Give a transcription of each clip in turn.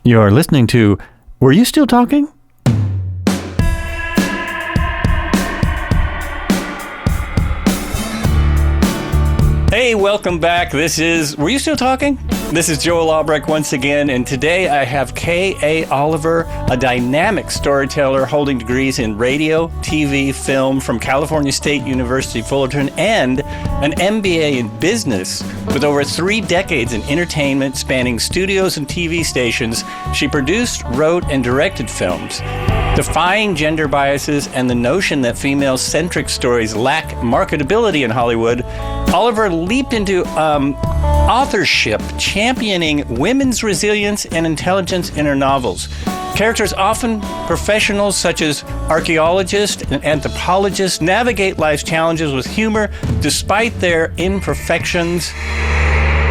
You're listening to Were You Still Talking? Hey, welcome back. This is Were You Still Talking? This is Joel Albrecht once again, and today I have K.A. Oliver, a dynamic storyteller holding degrees in radio, TV, film from California State University, Fullerton, and an MBA in business. With over 3 decades in entertainment spanning studios and TV stations, she produced, wrote, and directed films. Defying gender biases and the notion that female-centric stories lack marketability in Hollywood, Oliver leaped into authorship, championing women's resilience and intelligence in her novels. Characters, often professionals such as archeologists and anthropologists, navigate life's challenges with humor despite their imperfections.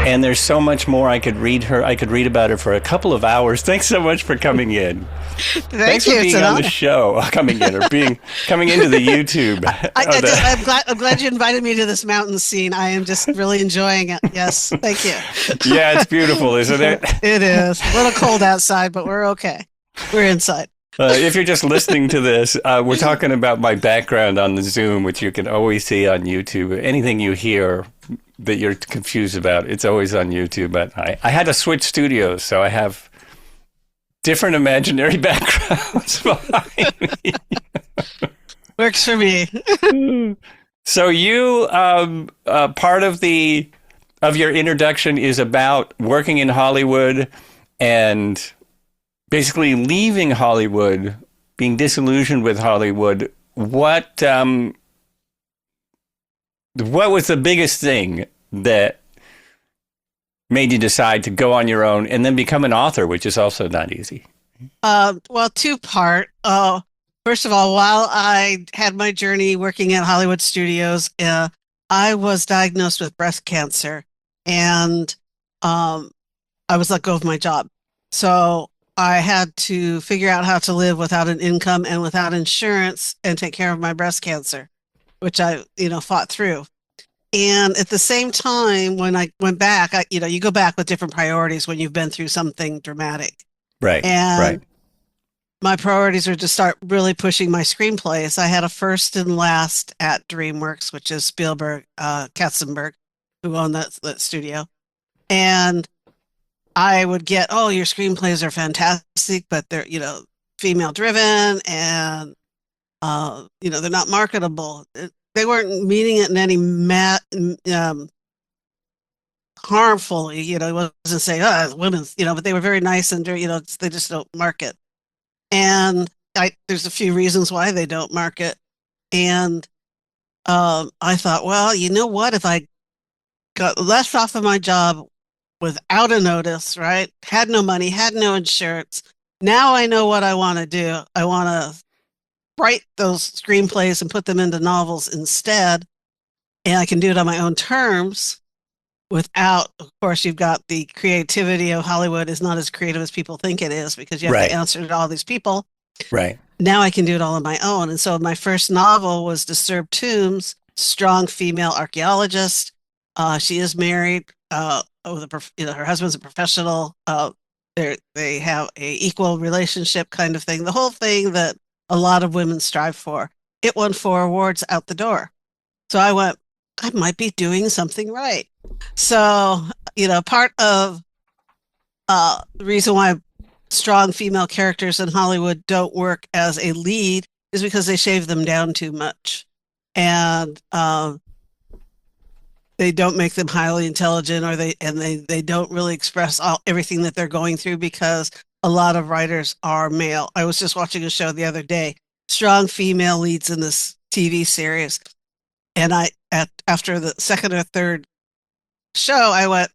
And there's so much more I could read about her for a couple of hours. Thanks so much for coming in. Thanks for being on the show, coming into the YouTube. I'm glad you invited me to this mountain scene. I am just really enjoying it. Yes, thank you. Yeah, it's beautiful, isn't it? It is. A little cold outside, but we're okay. We're inside. If you're just listening to this, we're talking about my background on the Zoom, which you can always see on YouTube. Anything you hear that you're confused about, it's always on YouTube. But I had to switch studios, so I have different imaginary backgrounds behind me. Works for me. So you, part of your introduction is about working in Hollywood and basically leaving Hollywood, being disillusioned with Hollywood. What was the biggest thing that made you decide to go on your own and then become an author, which is also not easy? Well, two-part. First of all, while I had my journey working at Hollywood studios, I was diagnosed with breast cancer, and I was let go of my job. So I had to figure out how to live without an income and without insurance and take care of my breast cancer, which I, fought through. And at the same time, when I went back, you go back with different priorities when you've been through something dramatic. Right. And my priorities were to start really pushing my screenplays. I had a first and last at DreamWorks, which is Spielberg, Katzenberg, who owned that studio. And I would get, your screenplays are fantastic, but they're, female driven and, they're not marketable. They weren't meaning it in any harmfully, it wasn't saying, women's, but they were very nice and, they just don't market. And there's a few reasons why they don't market. And I thought, well, you know what? If I got left off of my job without a notice, right? Had no money, had no insurance. Now I know what I want to do. I want to write those screenplays and put them into novels instead. And I can do it on my own terms without, of course, you've got the creativity of Hollywood is not as creative as people think it is because you have to answer to all these people. Right. Now I can do it all on my own. And so my first novel was Disturbed Tombs, strong female archaeologist. She is married. Her husband's a professional. They have a equal relationship kind of thing. The whole thing that a lot of women strive for. It won 4 awards out the door. So I went, I might be doing something right. So, part of the reason why strong female characters in Hollywood don't work as a lead is because they shave them down too much. And they don't make them highly intelligent, or they don't really express everything that they're going through because a lot of writers are male. I was just watching a show the other day, strong female leads in this TV series. And after the second or third show, I went,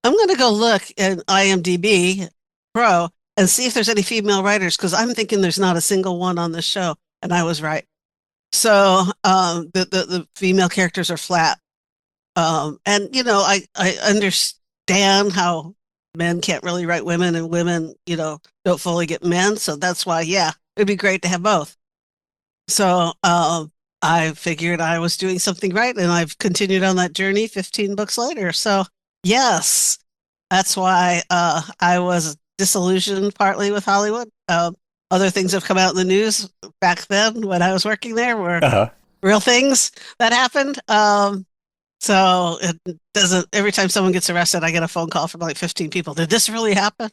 I'm going to go look at IMDb Pro and see if there's any female writers, because I'm thinking there's not a single one on this show. And I was right. So the female characters are flat. And, I understand how men can't really write women and women, don't fully get men. So that's why, it'd be great to have both. So I figured I was doing something right, and I've continued on that journey 15 books later. So yes, that's why I was disillusioned partly with Hollywood. Other things have come out in the news back then when I was working there were Uh-huh. real things that happened. So it doesn't, every time someone gets arrested, I get a phone call from like 15 people. Did this really happen?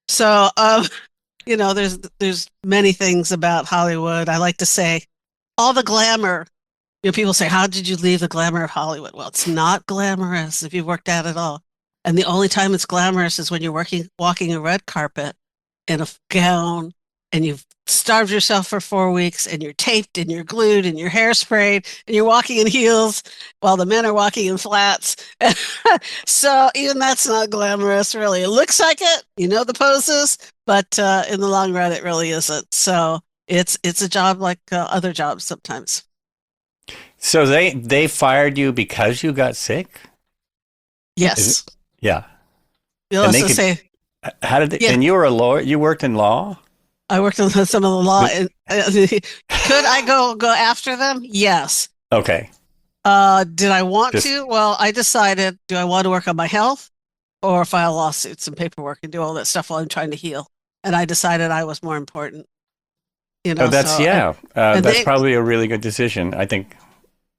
So, there's many things about Hollywood. I like to say all the glamour. People say, how did you leave the glamour of Hollywood? Well, it's not glamorous if you've worked at it all. And the only time it's glamorous is when you're walking a red carpet in a gown and you've starved yourself for 4 weeks and you're taped and you're glued and your hair sprayed and you're walking in heels while the men are walking in flats. So even that's not glamorous, really. It looks like it, the poses, but in the long run, it really isn't. So it's a job like other jobs sometimes. So they fired you because you got sick? Yes. Yeah. You'll also say, how did they, yeah. And you were a lawyer? You worked in law? I worked on some of the law. Could I go after them? Yes. Okay. Did I want to? Well, I decided, do I want to work on my health or file lawsuits and paperwork and do all that stuff while I'm trying to heal? And I decided I was more important. That's that's probably a really good decision, I think.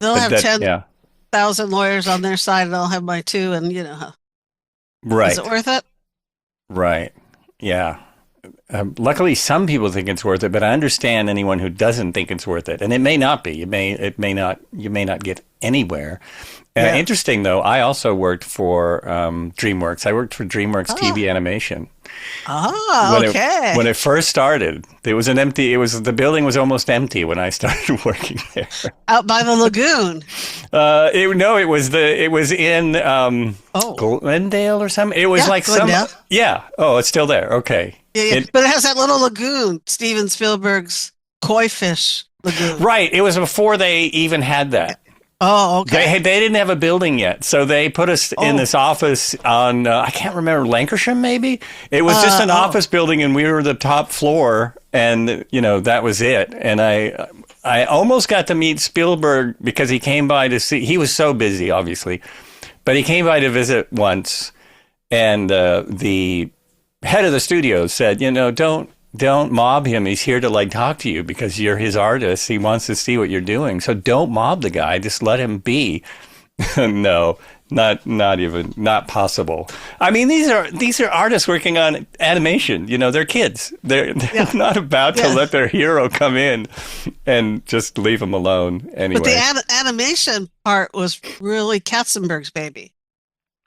They'll have 10,000 lawyers on their side, and I'll have my 2, and right. Is it worth it? Right. Yeah. Luckily, some people think it's worth it, but I understand anyone who doesn't think it's worth it, and it may not be. You may not get anywhere. Interesting though, I also worked for DreamWorks. I worked for DreamWorks TV Animation. Okay. When it first started, the building was almost empty when I started working there. Out by the lagoon. It was in Glendale or something. It was like Glendale. Oh, it's still there. Okay. Yeah. But it has that little lagoon, Steven Spielberg's koi fish lagoon. Right. It was before they even had that. Oh, okay. They didn't have a building yet, so they put us in this office on I can't remember, Lancashire maybe. It was just an office building, and we were the top floor, and that was it. And I almost got to meet Spielberg because he came by to see. He was so busy, obviously, but he came by to visit once, and the head of the studio said, don't mob him. He's here to talk to you because you're his artist. He wants to see what you're doing. So don't mob the guy. Just let him be. No, not possible. I mean, these are artists working on animation. They're kids. They're not about to let their hero come in and just leave him alone anyway. But the animation part was really Katzenberg's baby.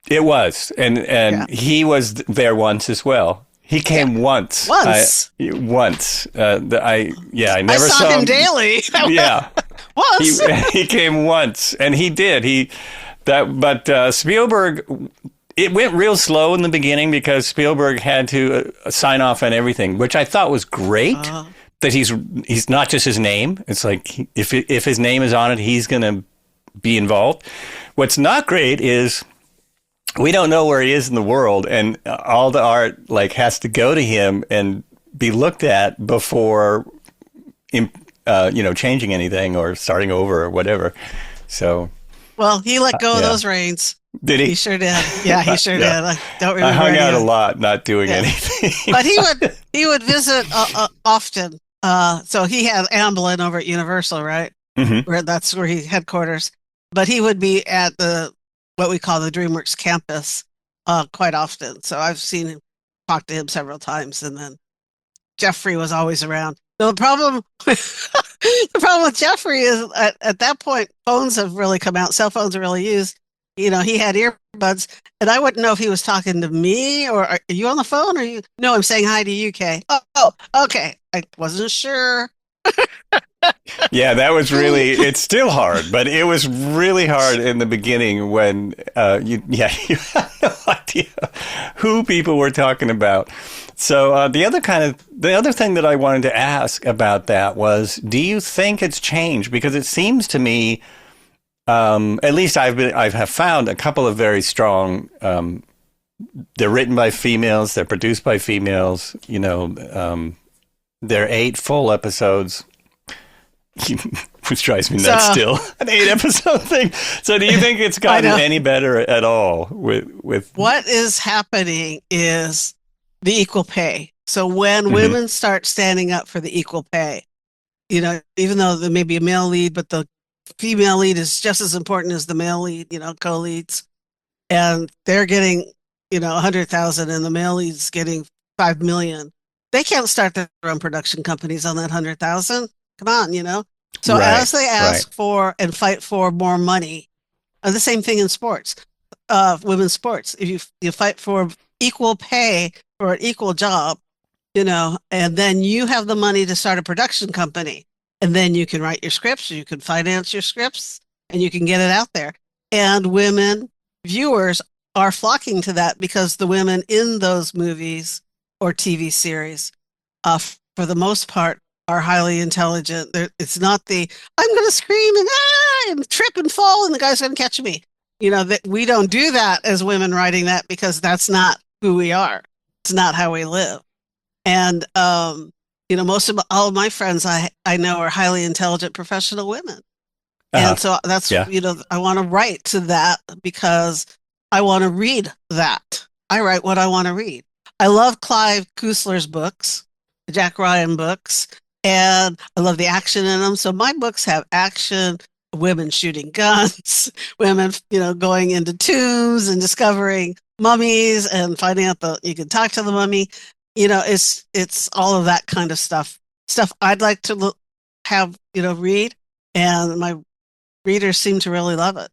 It was. And he was there once as well. He came once. Once. I never saw him daily. Yeah. Once. He came once, and he did. But Spielberg, it went real slow in the beginning because Spielberg had to sign off on everything, which I thought was great. That he's not just his name. It's like if his name is on it, he's going to be involved. What's not great is we don't know where he is in the world, and all the art has to go to him and be looked at before, changing anything or starting over or whatever. So, well, he let go of those reins. Did he? He sure did. Yeah, he sure did. I don't remember. I hung out a lot, not doing anything. But he would visit often. So he had Amblin over at Universal, right? Mm-hmm. That's where he headquarters. But he would be at what we call the DreamWorks campus quite often. So I've seen him, talk to him several times, and then Jeffrey was always around. The problem with Jeffrey is at that point, phones have really come out. Cell phones are really used. He had earbuds, and I wouldn't know if he was talking to me or are you on the phone? Or no, I'm saying hi to you, Kay. Oh, okay. I wasn't sure. Yeah, that was it's still hard, but it was really hard in the beginning when you had no idea who people were talking about. So the other thing that I wanted to ask about that was, do you think it's changed? Because it seems to me, at least I have found a couple of very strong. They're written by females. They're produced by females. They're 8 full episodes. Which drives me nuts still. An 8-episode thing. So do you think it's gotten any better at all with what is happening is the equal pay. So when Hmm. women start standing up for the equal pay, even though there may be a male lead, but the female lead is just as important as the male lead, co-leads, and they're getting, 100,000 and the male lead's getting 5 million. They can't start their own production companies on that 100,000. Come on. So Right, as they right. ask for and fight for more money, the same thing in sports, women's sports. If you fight for equal pay for an equal job, and then you have the money to start a production company, and then you can write your scripts, you can finance your scripts, and you can get it out there. And women viewers are flocking to that because the women in those movies or TV series, for the most part, are highly intelligent. It's not the I'm going to scream and trip and fall, and the guy's going to catch me. That we don't do that as women writing that because that's not who we are. It's not how we live. And most of all of my friends I know are highly intelligent professional women. Uh-huh. And so that's, Yeah. I want to write to that because I want to read that. I write what I want to read. I love Clive Cussler's books, the Jack Ryan books, and I love the action in them. So my books have action, women shooting guns, women, going into tombs and discovering mummies and finding out that you can talk to the mummy. It's all of that kind of stuff I'd like to have, read, and my readers seem to really love it.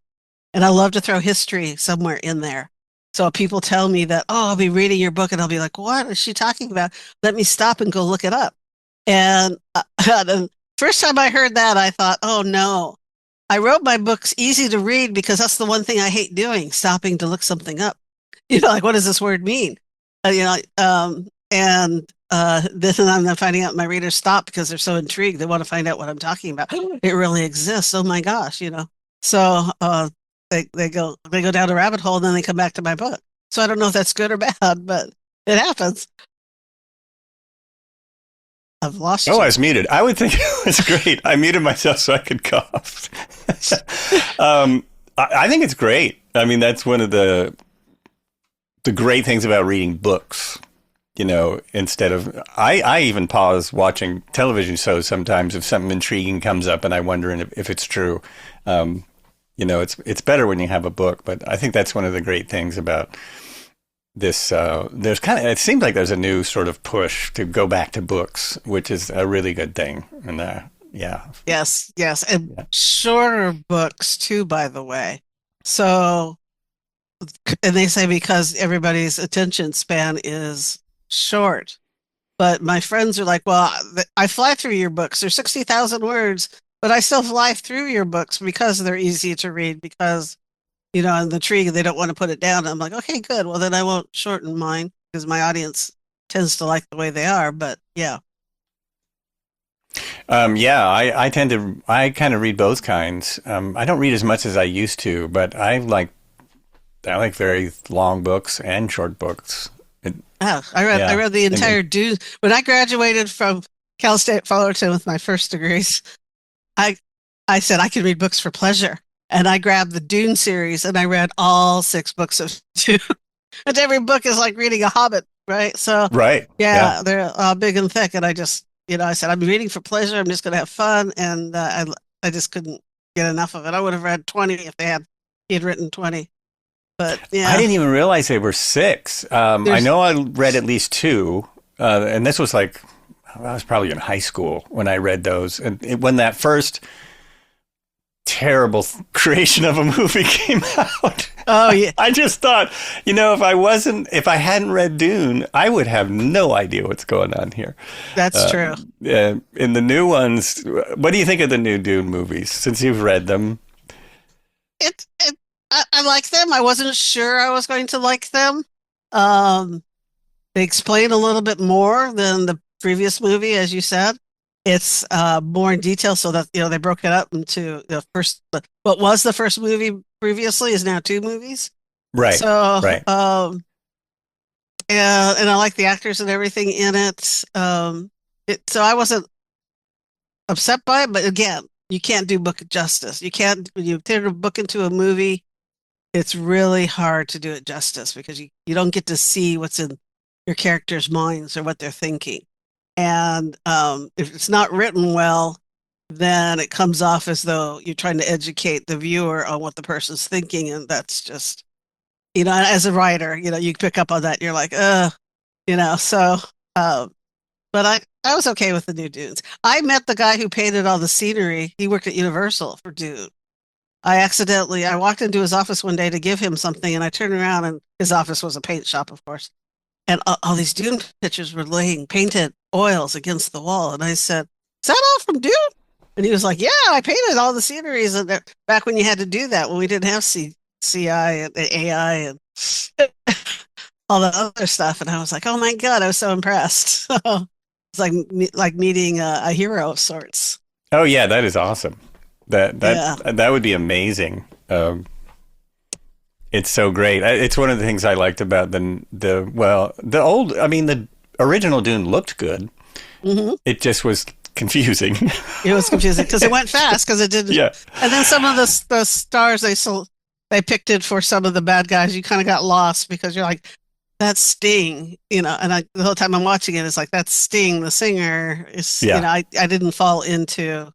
And I love to throw history somewhere in there. So people tell me that, oh, I'll be reading your book, and I'll be like, what is she talking about? Let me stop and go look it up. And the first time I heard that, I thought, oh no, I wrote my books easy to read because that's the one thing I hate doing, stopping to look something up. Like, what does this word mean? And then I'm finding out my readers stop because they're so intrigued. They want to find out what I'm talking about. It really exists. Oh my gosh. So they go down a rabbit hole and then they come back to my book. So I don't know if that's good or bad, but it happens. I've lost Oh, I you. was muted. I would think it was great. I muted myself so I could cough. I think it's great. I mean, that's one of the great things about reading books. Instead of I even pause watching television shows sometimes if something intriguing comes up and I wonder if it's true. It's better when you have a book, but I think that's one of the great things about this. It seems like there's a new sort of push to go back to books, which is a really good thing. And yeah, Yes, yes. And yeah. shorter books too, by the way. So, and they say because everybody's attention span is short. But my friends are like, well, I fly through your books. They're 60,000 words, but I still fly through your books because they're easy to read because, in the tree, they don't want to put it down. I'm like, okay, good. Well, then I won't shorten mine because my audience tends to like the way they are. But yeah. Yeah, I kind of read both kinds. I don't read as much as I used to, but I like very long books and short books. It, Oh, I yeah. read the And entire Dune when I graduated from Cal State Fullerton with my first degrees. I I said I can read books for pleasure, and I grabbed the Dune series and I read all 6 books of Dune. And every book is like reading a Hobbit, right? So right. Yeah. yeah, they're big and thick, and I just I said I'm reading for pleasure. I'm just going to have fun, and I just couldn't get enough of it. I would have read 20 if he had written 20, but I yeah, didn't even realize they were six. I there's know I read at least two, and this was like I was probably in high school when I read those, and when that first terrible creation of a movie came out. oh yeah, I just thought, if I hadn't read Dune, I would have no idea what's going on here. that's Uh, true. in the new ones, what do you think of the new Dune movies since you've read them? I like them. I wasn't sure I was going to like them. Um, they explain a little bit more than the previous movie, as you said. It's more in detail, so that they broke it up into the first. What was the first movie previously is now 2 movies. Right, So, right. and I like the actors and everything in it. So I wasn't upset by it, but again, you can't do book justice. You can't when you turn a book into a movie. It's really hard to do it justice because you don't get to see what's in your characters' minds or what they're thinking. And if it's not written well, then it comes off as though you're trying to educate the viewer on what the person's thinking. And that's just, as a writer, you pick up on that. And you're like, so, but I was okay with the new Dunes. I met the guy who painted all the scenery. He worked at Universal for Dune. I walked into his office one day to give him something, and I turned around, and his office was a paint shop, of course. And all these Dune pictures were laying painted oils against the wall. And I said, "Is that all from Dune?" And he was like, "Yeah, I painted all the sceneries back when you had to do that, when we didn't have CI and AI and all the other stuff." And I was like, "Oh my God," I was so impressed. It's like meeting a hero of sorts. Oh yeah, that is awesome. That would be amazing. It's so great. It's one of the things I liked about the original Dune looked good. Mm-hmm. It just was confusing. It was confusing because it went fast because it didn't. Yeah. And then some of the stars they picked it for some of the bad guys. You kind of got lost because you're like, that's Sting, and the whole time I'm watching it, it's like, that's Sting, the singer. I didn't fall into,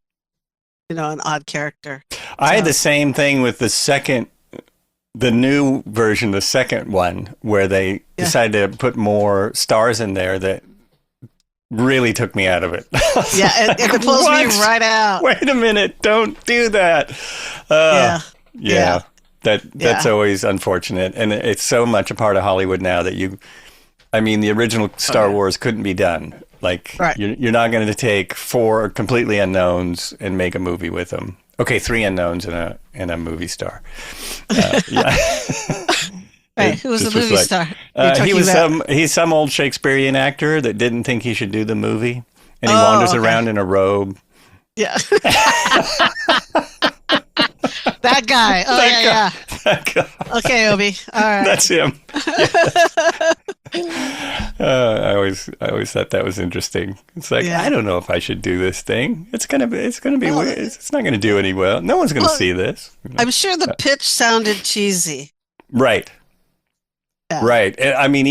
an odd character. I had the same thing with the new version, the second one, where they decided to put more stars in there that really took me out of it. Yeah, it pulls me right out. Wait a minute, don't do that. Yeah. That's always unfortunate. And it's so much a part of Hollywood now that the original Star Wars couldn't be done. Like, right. You're not going to take 4 completely unknowns and make a movie with them. Okay, 3 unknowns and a movie star. Yeah. Right, who was the movie star? He's some old Shakespearean actor that didn't think he should do the movie, and he wanders around in a robe. Yeah. That guy. Oh, yeah. That guy. Okay, Obi. All right. That's him. I always thought that was interesting. It's like, I don't know if I should do this thing. It's gonna be weird. It's not gonna do any well. No one's gonna see this. I'm sure the pitch sounded cheesy. Right. Yeah. Right. I mean,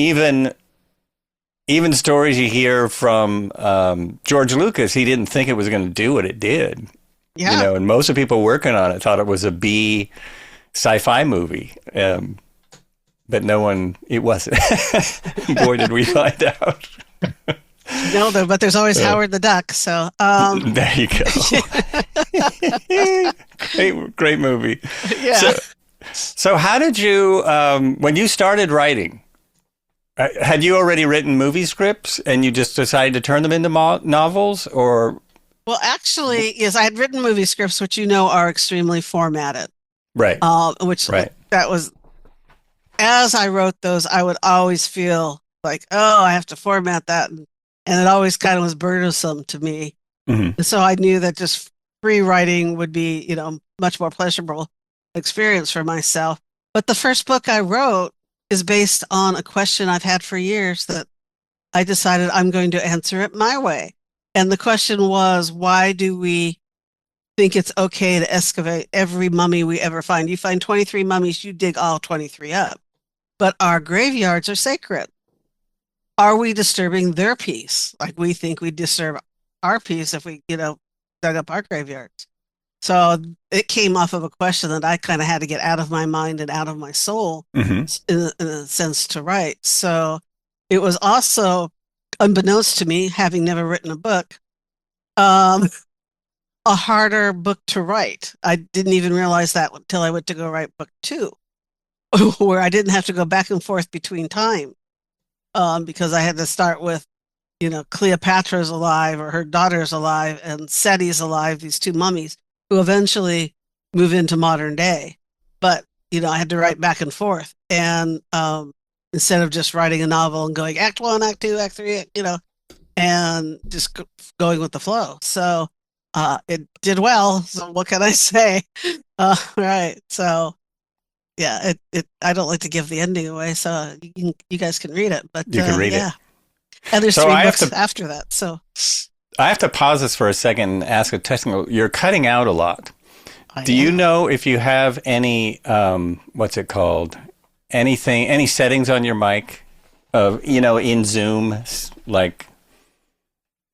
even stories you hear from George Lucas, he didn't think it was going to do what it did. Yeah. And most of the people working on it thought it was a B sci-fi movie. But it wasn't. Boy, did we find out. No, but there's always Howard the Duck. So there you go. Great movie. Yeah. So how did you, when you started writing, had you already written movie scripts and you just decided to turn them into novels, or? Well, actually, yes, I had written movie scripts, which are extremely formatted. Right. That was, as I wrote those, I would always feel like, I have to format that. And it always kind of was burdensome to me. Mm-hmm. And so I knew that just free writing would be, much more pleasurable experience for myself. But the first book I wrote is based on a question I've had for years that I decided I'm going to answer it my way. And the question was, why do we think it's okay to excavate every mummy we ever find? You find 23 mummies, you dig all 23 up. But our graveyards are sacred. Are we disturbing their peace? Like we think we disturb our peace if we, dug up our graveyards. So it came off of a question that I kind of had to get out of my mind and out of my soul, in a sense, to write. So it was also, unbeknownst to me, having never written a book, a harder book to write. I didn't even realize that until I went to go write book 2, where I didn't have to go back and forth between time, because I had to start with, Cleopatra's alive, or her daughter's alive, and Seti's alive, these 2 mummies, who eventually move into modern day. But, I had to write back and forth. And instead of just writing a novel and going act 1, act 2, act 3, and just going with the flow. So it did well. So what can I say? Right. So, yeah, I don't like to give the ending away. So you guys can read it. But you can read it. And there's 3 books after that. So I have to pause this for a second and ask a technical. You're cutting out a lot. Do you know if you have any, what's it called? Any settings on your mic? in Zoom, like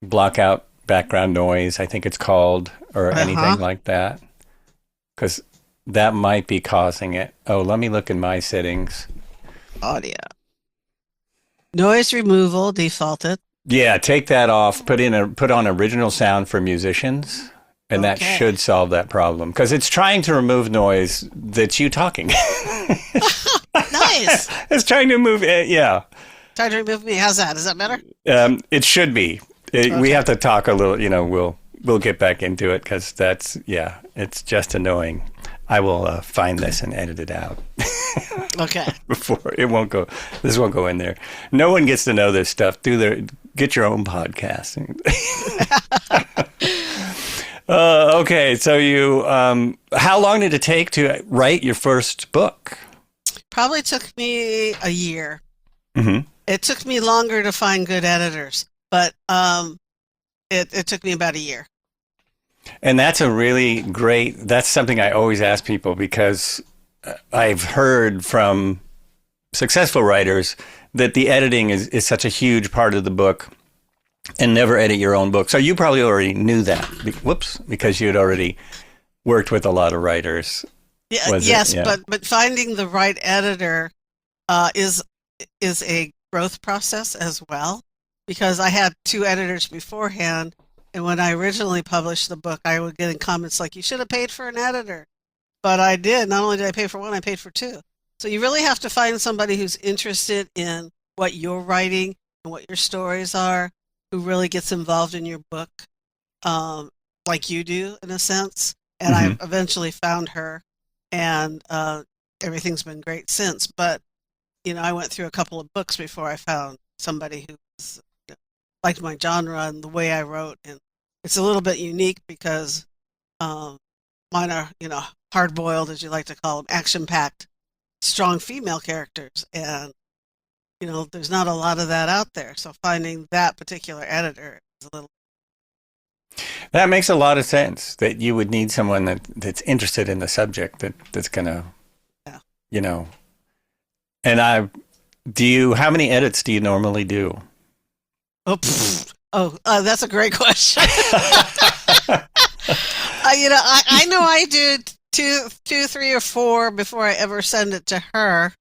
block out background noise, I think it's called, or anything like that. Because that might be causing it. Oh, let me look in my settings. Audio. Noise removal defaulted. Yeah, take that off. Put on original sound for musicians, and that should solve that problem. Because it's trying to remove noise that's you talking. Nice. It's trying to move it. Yeah. Trying to remove me. How's that? Is that better? It should be. We have to talk a little. We'll get back into it because it's just annoying. I will find this and edit it out. Okay. Before this won't go in there. No one gets to know this stuff. Get your own podcast. Okay, so you, how long did it take to write your first book? Probably took me a year. Mm-hmm. It took me longer to find good editors, but it took me about a year. And that's that's something I always ask people, because I've heard from successful writers that the editing is such a huge part of the book, and never edit your own book. So you probably already knew that. Because you had already worked with a lot of writers. Yeah. But finding the right editor is a growth process as well, because I had 2 editors beforehand. And when I originally published the book, I would get in comments like, you should have paid for an editor. But I did. Not only did I pay for 1, I paid for 2. So you really have to find somebody who's interested in what you're writing and what your stories are, who really gets involved in your book, like you do, in a sense. And I eventually found her, and everything's been great since. But, I went through a couple of books before I found somebody who was, liked my genre and the way I wrote. And it's a little bit unique because mine are, hard-boiled, as you like to call them, action-packed, strong female characters. And, there's not a lot of that out there. So finding that particular editor is a little... That makes a lot of sense, that you would need someone that's interested in the subject, that's going to, And how many edits do you normally do? That's a great question. I know I do two, 3 or 4 before I ever send it to her.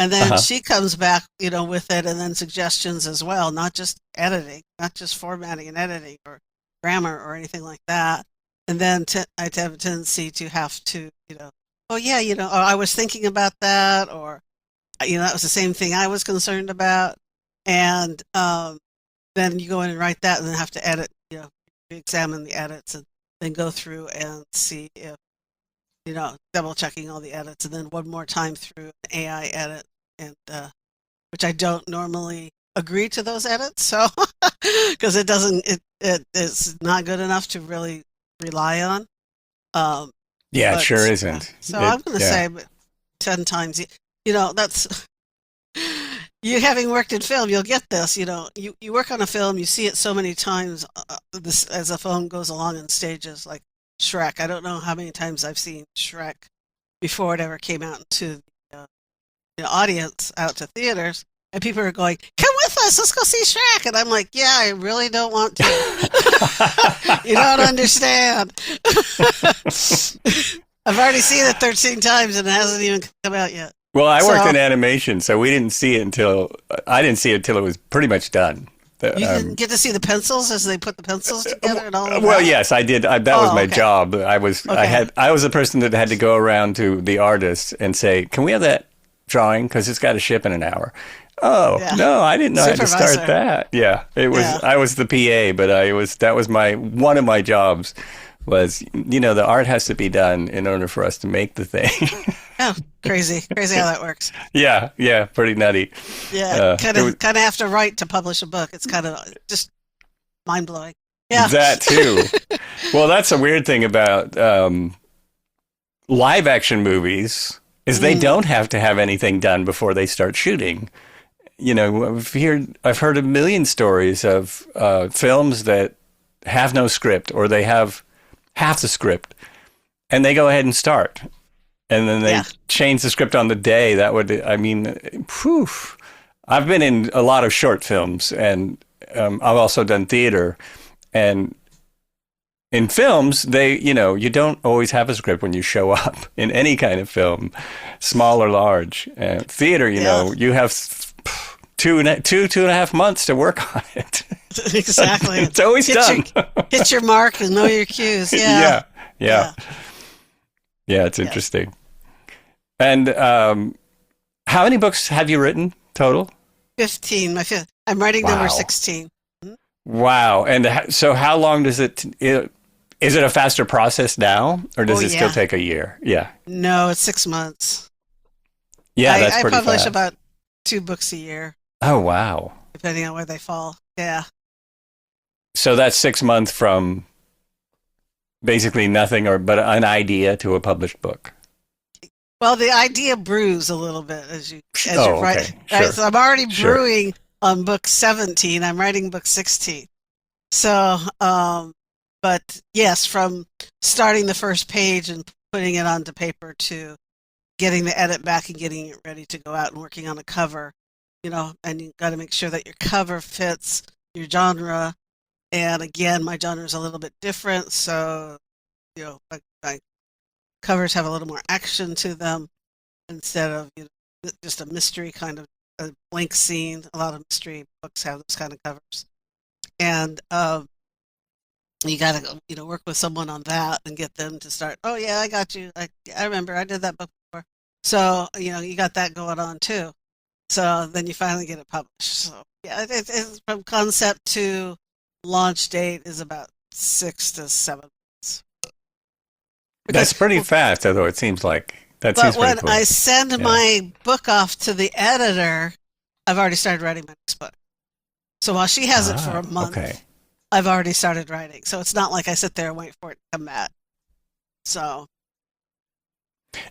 And then she comes back, with it, and then suggestions as well, not just editing, not just formatting and editing or grammar or anything like that. And then I have a tendency to have to, I was thinking about that, or, that was the same thing I was concerned about. And then you go in and write that, and then have to edit, examine the edits, and then go through and see if, double checking all the edits, and then one more time through an AI edit, and which I don't normally agree to those edits, so because it's not good enough to really rely on. It sure isn't. So I'm going to say, but 10 times, that's. You having worked in film, you'll get this. You work on a film, you see it so many times as a film goes along in stages, like Shrek. I don't know how many times I've seen Shrek before it ever came out into the audience, out to theaters, and people are going, "Come with us, let's go see Shrek." And I'm like, "Yeah, I really don't want to." You don't understand. I've already seen it 13 times, and it hasn't even come out yet. Well, I worked in animation, so I didn't see it until it was pretty much done. You didn't get to see the pencils as they put the pencils together and all of that? Well, yes, I did. That was my job. I was the person that had to go around to the artists and say, "Can we have that drawing? Because it's got to ship in an hour." Oh, yeah. No, I didn't know I had to start that. Yeah, it was. Yeah. I was the PA, but that was one of my jobs. Was, the art has to be done in order for us to make the thing. Oh, crazy how that works. Yeah, pretty nutty. Yeah, kind of have to write to publish a book. It's kind of just mind blowing. Yeah, that too. Well, that's a weird thing about live action movies is they don't have to have anything done before they start shooting. I've heard a million stories of films that have no script, or they have half the script, and they go ahead and start, and then they change the script on the day. That would, I've been in a lot of short films, and I've also done theater. And in films, you don't always have a script when you show up in any kind of film, small or large. Theater, Yeah. you have two and a half months to work on it. Exactly. It's always done. Hit your mark and know your cues. Yeah. Yeah. Yeah. Yeah. Yeah. It's Yes. interesting. And how many books have you written total? 15. I'm writing number Wow. 16. Wow. And so how long is it a faster process now, or does Oh, it still yeah. take a year? Yeah. No, it's 6 months. Yeah, that's I pretty publish fast. about 2 books a year, Oh, wow. depending on where they fall. Yeah. So that's 6 months from basically nothing but an idea to a published book. Well, the idea brews a little bit as you Oh, write. okay. Right? Sure. So I'm already Sure. brewing on book 17. I'm writing book 16. So, but yes, from starting the first page and putting it onto paper to getting the edit back and getting it ready to go out and working on a cover, and you got to make sure that your cover fits your genre. And again, my genre is a little bit different, so my covers have a little more action to them instead of just a mystery kind of a blank scene. A lot of mystery books have those kind of covers, and you got to work with someone on that and get them to start. Oh yeah, I got you. I remember I did that book before. So you got that going on too. So then you finally get it published. So yeah, it's from concept to launch date is about 6 to 7 months. That's pretty fast, although it seems like that But seems pretty when quick. I send Yeah. my book off to the editor, I've already started writing my next book. So while she has it for a month, Okay. I've already started writing. So it's not like I sit there and wait for it to come back. So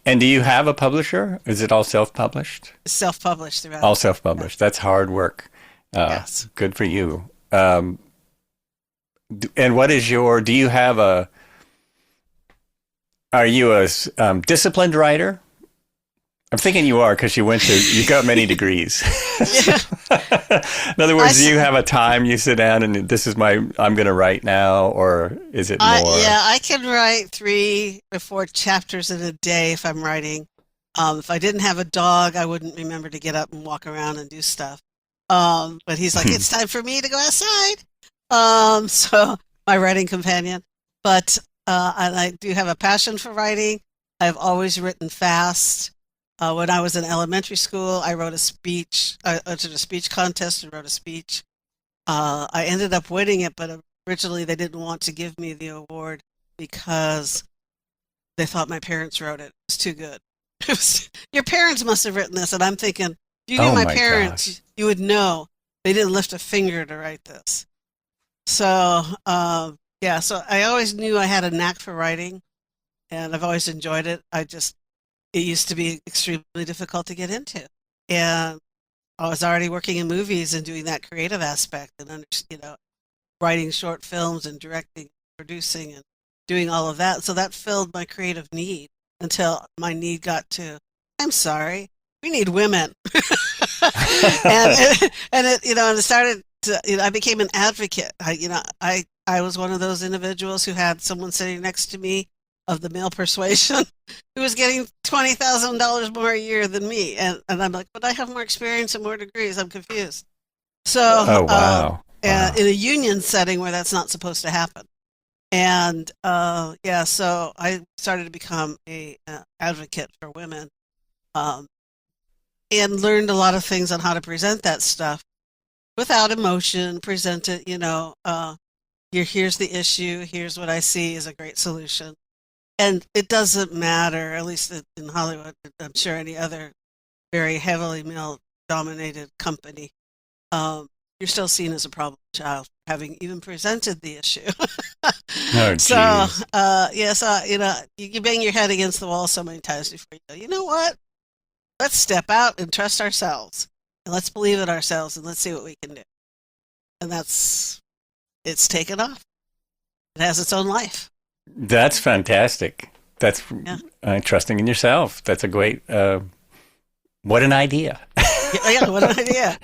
And do you have a publisher? Is it all self-published? it's self-published throughout. All self-published. That's hard work. Yes. Good for you. And what is do you have are you a disciplined writer? I'm thinking you are because you got many degrees. Yeah. In other words, do you have a time you sit down and I'm going to write now, or is it more? I can write 3 or 4 chapters in a day if I'm writing. If I didn't have a dog, I wouldn't remember to get up and walk around and do stuff. But he's like, it's time for me to go outside. So my writing companion. But and I do have a passion for writing. I've always written fast. When I was in elementary school, I wrote a speech. I entered a speech contest and wrote a speech. I ended up winning it, but originally they didn't want to give me the award because they thought my parents wrote it. It was too good. Your parents must have written this. And I'm thinking, if you knew Oh my my parents, gosh. you would know they didn't lift a finger to write this. So, so I always knew I had a knack for writing, and I've always enjoyed it. It used to be extremely difficult to get into. And I was already working in movies and doing that creative aspect and, writing short films and directing, producing, and doing all of that. So that filled my creative need until my need got to, I'm sorry, we need women. and it started to, I became an advocate. I was one of those individuals who had someone sitting next to me of the male persuasion who was getting $20,000 more a year than me. And I'm like, but I have more experience and more degrees. I'm confused. So, Oh, wow. in a union setting where that's not supposed to happen. And, so I started to become a advocate for women, and learned a lot of things on how to present that stuff without emotion, present it, here's the issue. Here's what I see is a great solution. And it doesn't matter, at least in Hollywood, I'm sure any other very heavily male-dominated company, you're still seen as a problem child, having even presented the issue. Oh, So, geez. you bang your head against the wall so many times before you go, you know what? Let's step out and trust ourselves, and let's believe in ourselves, and let's see what we can do. And it's taken off. It has its own life. That's fantastic. That's Yeah. trusting in yourself. That's a great What an idea. Yeah, what an idea.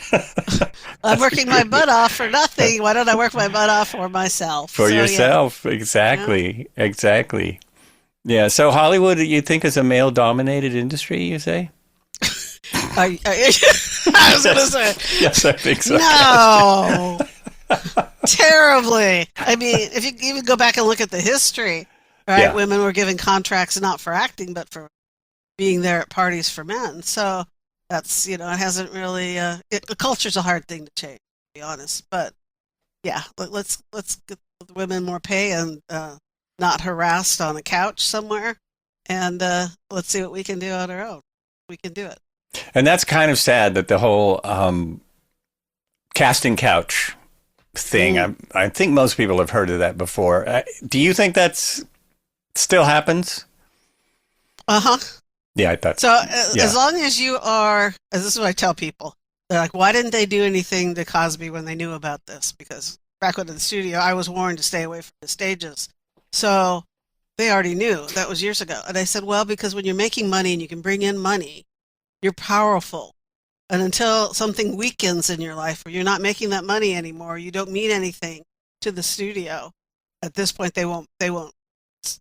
I'm working my butt off for nothing. Why don't I work my butt off for myself? For So yeah, yourself. yeah. Exactly. Exactly. Yeah. So Hollywood, you think is a male dominated industry, you say? I was going to Yes. say, Yes, I think so. no, terribly. I mean, if you even go back and look at the history, right? Yeah. Women were given contracts not for acting, but for being there at parties for men. So that's, it hasn't really, the culture's a hard thing to change, to be honest. But yeah, let's get the women more pay and not harassed on a couch somewhere. And let's see what we can do on our own. We can do it. And that's kind of sad that the whole casting couch thing, Mm. I think most people have heard of that before. Do you think that's still happens? Uh-huh. Yeah, I thought. So Yeah. as long as you are, as this is what I tell people, they're like, why didn't they do anything to Cosby when they knew about this? Because back when in the studio, I was warned to stay away from the stages. So they already knew. That was years ago. And I said, well, because when you're making money and you can bring in money, you're powerful. And until something weakens in your life where you're not making that money anymore, you don't mean anything to the studio. At this point, they won't,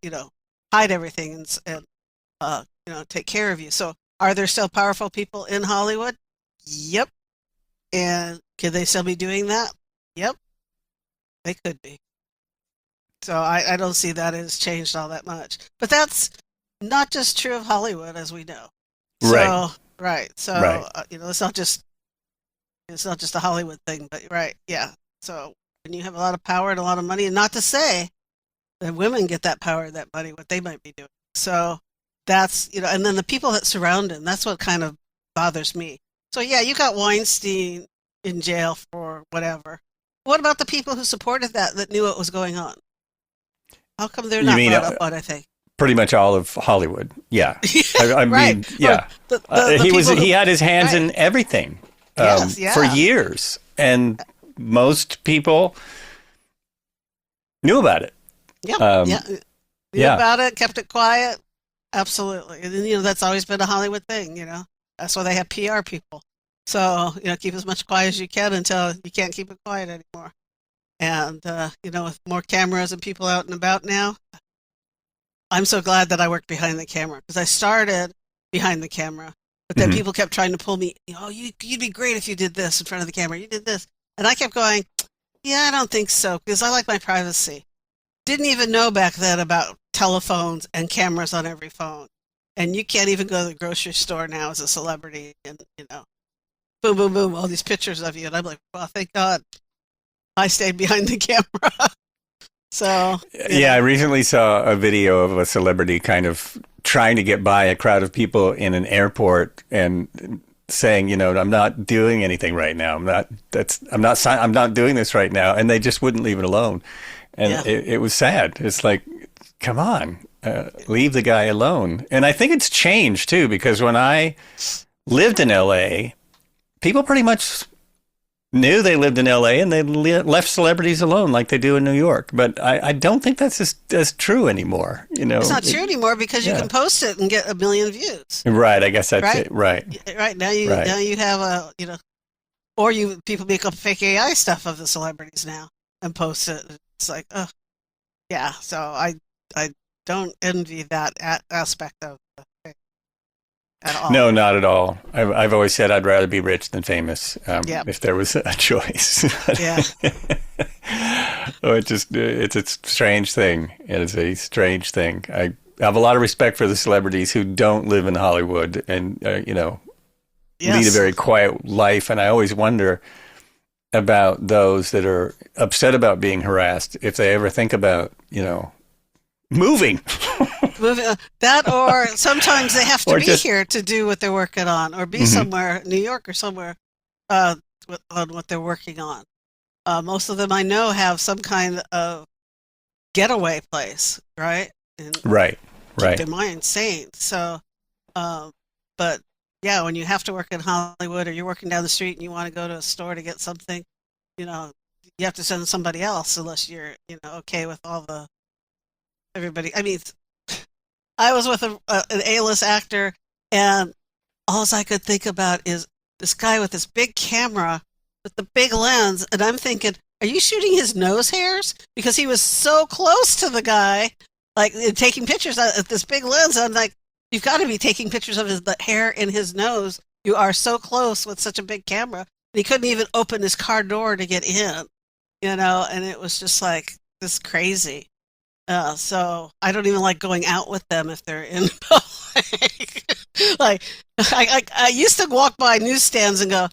you know, hide everything and take care of you. So are there still powerful people in Hollywood? Yep. And could they still be doing that? Yep, they could be. So I don't see that has changed all that much. But that's not just true of Hollywood, as we know. Right. So right. So Right. it's not just a Hollywood thing, but right. Yeah. So when you have a lot of power and a lot of money, and not to say that women get that power, that money, what they might be doing. So that's, and then the people that surround him, that's what kind of bothers me. So yeah, you got Weinstein in jail for whatever. What about the people who supported that knew what was going on? How come they're You not mean brought up on, I think? pretty much all of Hollywood? Yeah. I Right. mean, Or yeah. the people He who, had his hands right. in everything Yes, for yeah. years, and most people knew about it. Yeah. Um, Yeah. Knew yeah. about it, kept it quiet. Absolutely. And then, that's always been a Hollywood thing. That's why they have PR people. So, keep as much quiet as you can until you can't keep it quiet anymore. And, with more cameras and people out and about now, I'm so glad that I worked behind the camera because I started behind the camera, but then Mhm. people kept trying to pull me, you'd be great if you did this in front of the camera. You did this. And I kept going, yeah, I don't think so because I like my privacy. Didn't even know back then about telephones and cameras on every phone. And you can't even go to the grocery store now as a celebrity and, boom, boom, boom, all these pictures of you. And I'm like, well, thank God I stayed behind the camera. So, Yeah, I recently saw a video of a celebrity kind of trying to get by a crowd of people in an airport and saying, I'm not doing anything right now. I'm not doing this right now. And they just wouldn't leave it alone. And yeah, it was sad. It's like, come on, leave the guy alone. And I think it's changed too, because when I lived in LA, people pretty much knew they lived in LA and they left celebrities alone like they do in New York. But I don't think that's as true anymore. it's not true anymore because you Yeah. can post it and get 1 million views. Right. I guess that's Right? it. Right. Right now Right. you have or people make up fake AI stuff of the celebrities now and post it. It's like, oh yeah. So I don't envy that aspect of the thing at all. No, not at all. I've always said I'd rather be rich than famous Yeah. if there was a choice. Yeah. Oh, it's a strange thing. It is a strange thing. I have a lot of respect for the celebrities who don't live in Hollywood and, lead a Yes. very quiet life. And I always wonder about those that are upset about being harassed if they ever think about, moving. That or sometimes they have to Or be just- here to do what they're working on or be Mhm. somewhere, New York or somewhere, on what they're working on. Most of them I know have some kind of getaway place, right? And Right. keep Right. their mind sane. So, but yeah, when you have to work in Hollywood or you're working down the street and you want to go to a store to get something, you have to send somebody else unless you're, okay with everybody. I mean, I was with an A-list actor and all I could think about is this guy with this big camera with the big lens, and I'm thinking, are you shooting his nose hairs? Because he was so close to the guy, like taking pictures at this big lens. I'm like, you've got to be taking pictures of the hair in his nose. You are so close with such a big camera. And he couldn't even open his car door to get in, and it was just like this crazy. So I don't even like going out with them if they're in public. Like I used to walk by newsstands and go,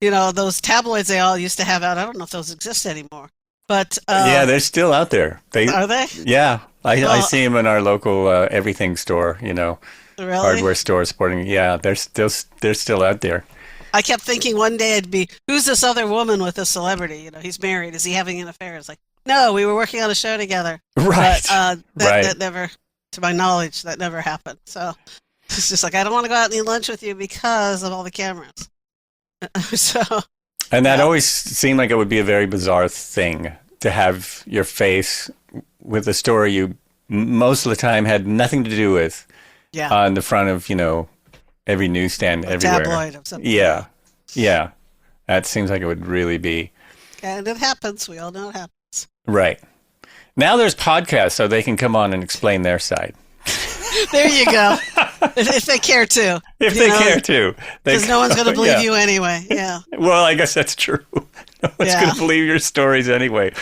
those tabloids they all used to have out. I don't know if those exist anymore, but yeah, they're still out there. Are they? Yeah, I see them in our local everything store. Really? Hardware store, sporting. Yeah, they're still out there. I kept thinking one day it'd be, who's this other woman with a celebrity? He's married. Is he having an affair? It's like, no, we were working on a show together. Right. But right. that never, to my knowledge, that never happened. So it's just like, I don't want to go out and eat lunch with you because of all the cameras. So. And that always seemed like it would be a very bizarre thing to have your face with a story you most of the time had nothing to do with on the front of, every newsstand everywhere. Tabloid of something. Yeah. Yeah. That seems like it would really be. And it happens. We all know it happens. Right. Now there's podcasts, so they can come on and explain their side. There you go. If they care to. If they care to. Because no one's going to believe you anyway. Yeah. Well, I guess that's true. No one's going to believe your stories anyway.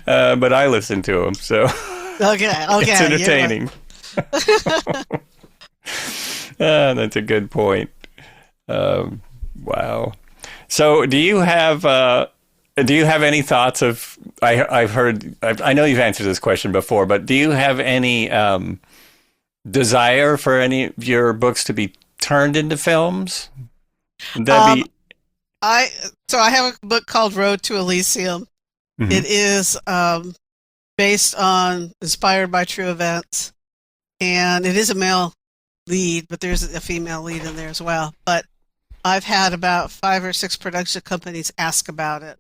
But I listen to them, so. Okay. It's entertaining. That's a good point. Wow. So do you have any thoughts of, I know you've answered this question before, but do you have any desire for any of your books to be turned into films? I have a book called Road to Elysium. Mm-hmm. It is inspired by true events, and it is a male lead, but there's a female lead in there as well. But I've had about 5 or 6 production companies ask about it,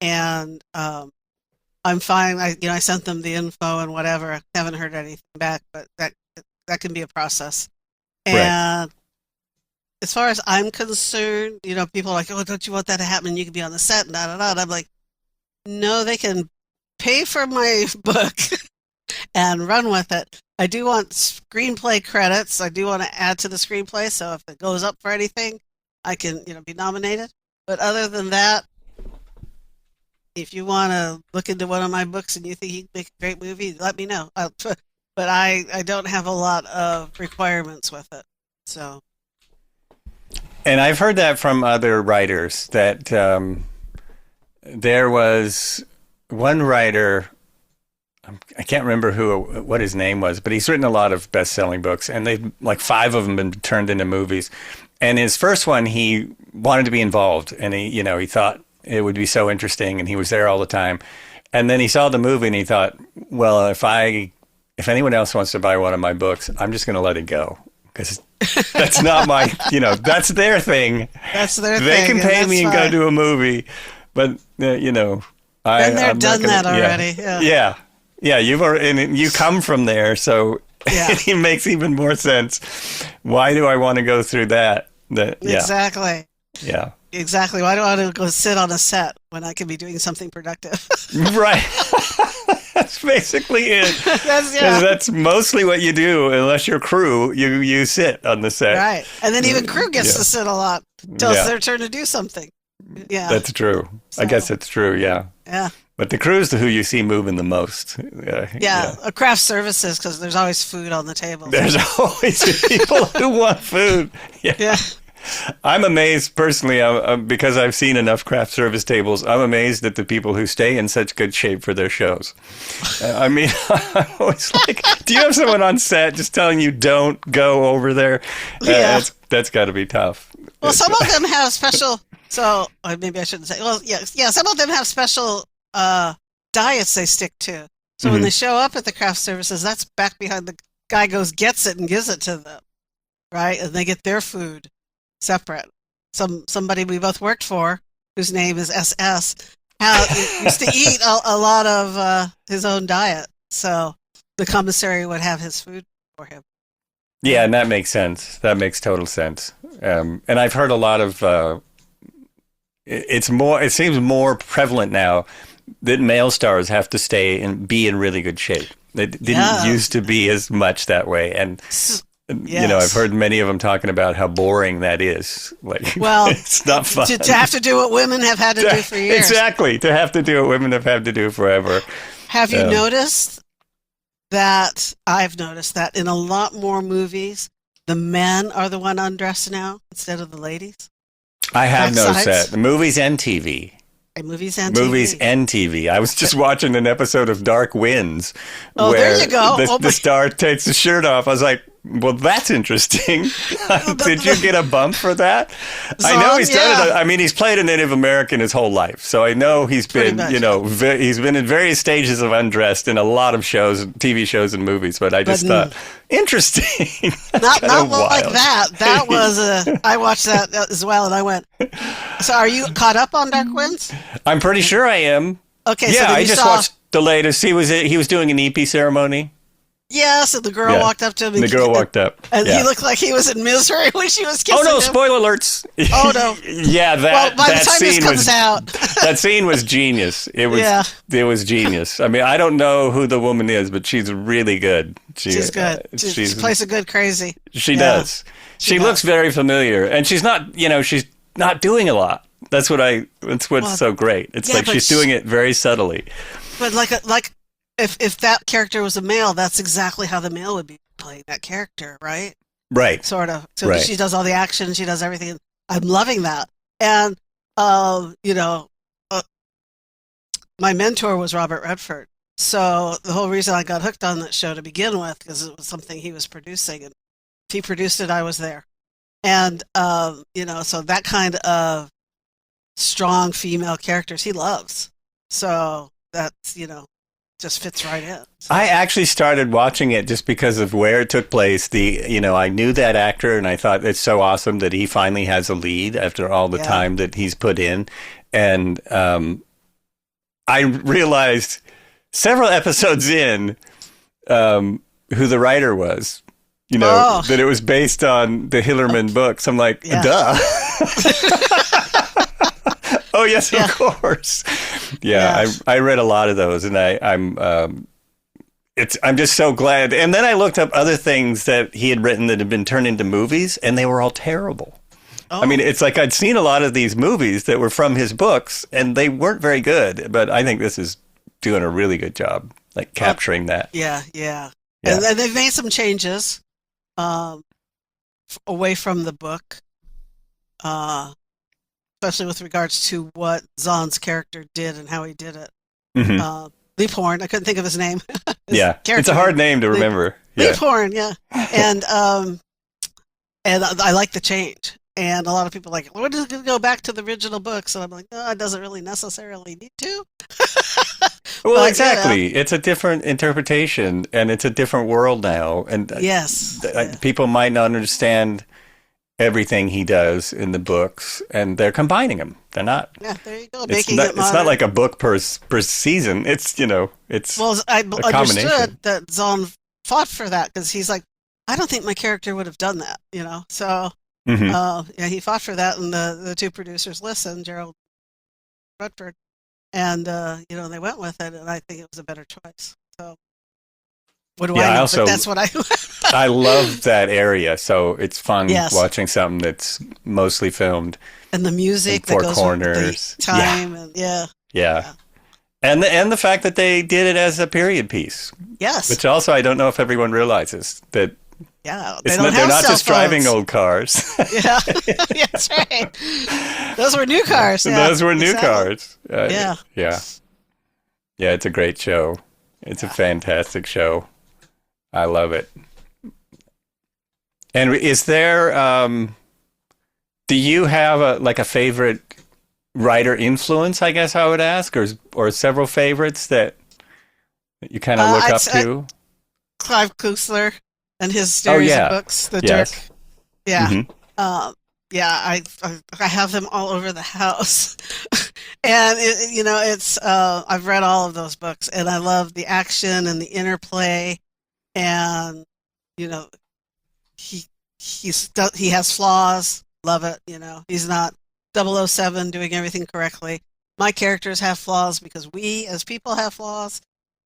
and I'm fine. I sent them the info and whatever. I haven't heard anything back, but that can be a process. And right. As far as I'm concerned, people are like, oh, don't you want that to happen? You can be on the set and And I'm like, no, they can pay for my book and run with it. I do want screenplay credits. I do want to add to the screenplay. So if it goes up for anything, I can, be nominated. But other than that, if you want to look into one of my books and you think you can make a great movie, let me know. But I don't have a lot of requirements with it. So. And I've heard that from other writers that there was one writer, I can't remember what his name was, but he's written a lot of best-selling books, and they've 5 of them been turned into movies. And his first one, he wanted to be involved, and he thought it would be so interesting, and he was there all the time. And then he saw the movie, and he thought, well, if anyone else wants to buy one of my books, I'm just going to let it go, because that's not my, that's their thing. That's their thing. They can pay me and go do a movie, but Been there, done that already. Yeah. Yeah, and you come from there, so it makes even more sense. Why do I want to go through that? Exactly. Yeah. Exactly. Why do I want to go sit on a set when I could be doing something productive? Right. That's basically it. That's mostly what you do, unless you're crew. You sit on the set. Right. And then even crew gets to sit a lot until it's their turn to do something. Yeah. That's true. So, I guess it's true, yeah. Yeah. But the crew's who you see moving the most. Craft services, because there's always food on the table. There's always people who want food. Yeah. I'm amazed personally, because I've seen enough craft service tables. I'm amazed at the people who stay in such good shape for their shows. I'm always like, do you have someone on set just telling you don't go over there? That's got to be tough. Well, some of them have special. So maybe I shouldn't say. Well, yeah. Some of them have special diets they stick to. So when they show up at the craft services, that's back behind the guy gets it and gives it to them, right? And they get their food separate. Somebody we both worked for, whose name is SS, used to eat a lot of his own diet. So the commissary would have his food for him. Yeah, and that makes sense. That makes total sense. And I've heard a lot of it seems more prevalent now that male stars have to stay and be in really good shape. It didn't Yeah. used to be as much that way. And I've Yes. heard many of them talking about how boring that is. Like, Well, it's not fun. to have to do what women have had to do for years. Exactly. To have to do what women have had to do forever. Have you noticed that? I've noticed that in a lot more movies, the men are the one undressed now instead of the ladies. I have noticed Backsides. that. Movies and TV. And movies and Movies TV. and TV. I was just watching an episode of Dark Winds Oh, where there you go. the star takes the shirt off. I was like, well, that's interesting. Did you get a bump for that? I know he's done it. I mean, he's played a Native American his whole life. So I know he's been, he's been in various stages of undressed in a lot of shows, TV shows and movies. But I just thought, interesting. Not wild. like that. That was I watched that as well, and I went. So, are you caught up on Dark Winds? I'm pretty sure I am. Okay. Yeah, so I just watched the latest. He was doing an EP ceremony. Yes, and the girl walked up to him. And the girl walked up. And he looked like he was in misery when she was kissing him. Oh, no, him. Spoiler alerts. Oh, no. Yeah, by the time this comes out. That scene was genius. It was genius. I mean, I don't know who the woman is, but she's really good. She's good. She plays a good crazy. She does. She looks very familiar. And she's not doing a lot. That's what's so great. It's like she's doing it very subtly. But if that character was a male, that's exactly how the male would be playing that character, right? Right. Sort of. So she does all the action, she does everything. I'm loving that. And my mentor was Robert Redford. So the whole reason I got hooked on that show to begin with, because it was something he was producing, and if he produced it, I was there. And so that kind of strong female characters he loves. So that's just fits right in. So. I actually started watching it just because of where it took place. I knew that actor, and I thought it's so awesome that he finally has a lead after all the time that he's put in. And I realized several episodes in who the writer was. That it was based on the Hillerman books. I'm like, duh. Oh yes, of course. Yeah, I read a lot of those, and I'm just so glad. And then I looked up other things that he had written that had been turned into movies, and they were all terrible. Oh. I mean, it's like I'd seen a lot of these movies that were from his books, and they weren't very good. But I think this is doing a really good job, like capturing that. Yeah. And they've made some changes away from the book. Especially with regards to what Zahn's character did and how he did it. Mm-hmm. Leap Horn, I couldn't think of his name. It's a hard name to remember. Leap Horn, and I like the change. And a lot of people are like, well, does it go back to the original books? And I'm like, no, it doesn't really necessarily need to. Well, exactly. It's a different interpretation, and it's a different world now. And people might not understand everything he does in the books, and they're combining them. They're not. Yeah, there you go. It's not like a book per season. It's it's I understood that Zahn fought for that because he's like, I don't think my character would have done that. So he fought for that, and the two producers listened, Gerald Redford, and they went with it, and I think it was a better choice. So. What do I know? But that's what I I love that area, so it's fun watching something that's mostly filmed. And the music that goes corners. With the time and And the fact that they did it as a period piece. Yes. Which also I don't know if everyone realizes that they're not just driving old cars. Yeah. That's right. Those were new cars. Yeah, those were new cars. Yeah, it's a great show. It's a fantastic show. I love it. And is there, do you have a favorite writer influence, I guess I would ask, or several favorites that you kind of look up to? Clive Cussler and his series of books, The Dirk. Yeah. Mm-hmm. I have them all over the house. And I've read all of those books, and I love the action and the interplay, and he he has flaws. Love it. He's not 007 doing everything correctly. My characters have flaws because we as people have flaws.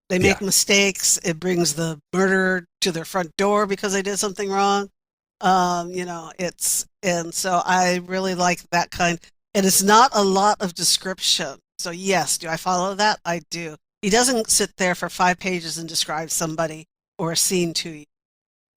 They make Yeah. mistakes. It brings the murderer to their front door because they did something wrong. And so I really like that kind. And it's not a lot of description. So yes, do I follow that? I do. He doesn't sit there for 5 pages and describe somebody or a scene to you.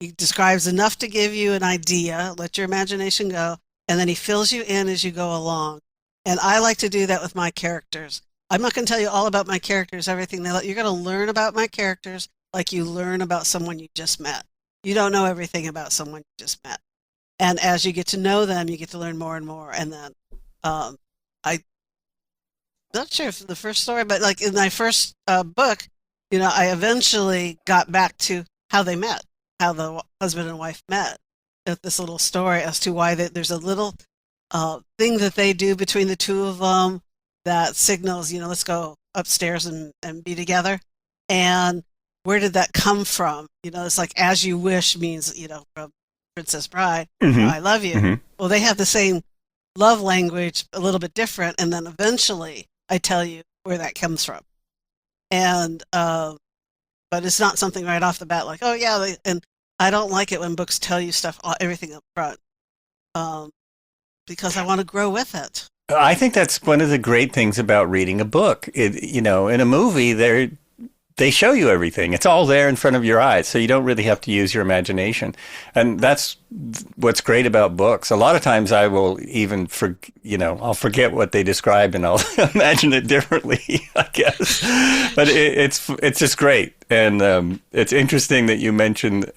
He describes enough to give you an idea, let your imagination go, and then he fills you in as you go along. And I like to do that with my characters. I'm not going to tell you all about my characters, everything they you're going to learn about my characters like you learn about someone you just met. You don't know everything about someone you just met. And as you get to know them, you get to learn more and more. And then I'm not sure if the first story, but like in my first book, I eventually got back to how they met, how the husband and wife met. This little story as to why there's a little thing that they do between the two of them that signals, let's go upstairs and be together. And where did that come from? It's like as you wish means, from Princess Bride, Mm-hmm. I love you. Mm-hmm. Well, they have the same love language, a little bit different. And then eventually I tell you where that comes from. And, but it's not something right off the bat like, oh yeah. And I don't like it when books tell you stuff, everything up front, because I want to grow with it. I think that's one of the great things about reading a book. In a movie, they show you everything. It's all there in front of your eyes, so you don't really have to use your imagination. And that's what's great about books. A lot of times I will even, I'll forget what they described and I'll imagine it differently, I guess. But it's just great. And it's interesting that you mentioned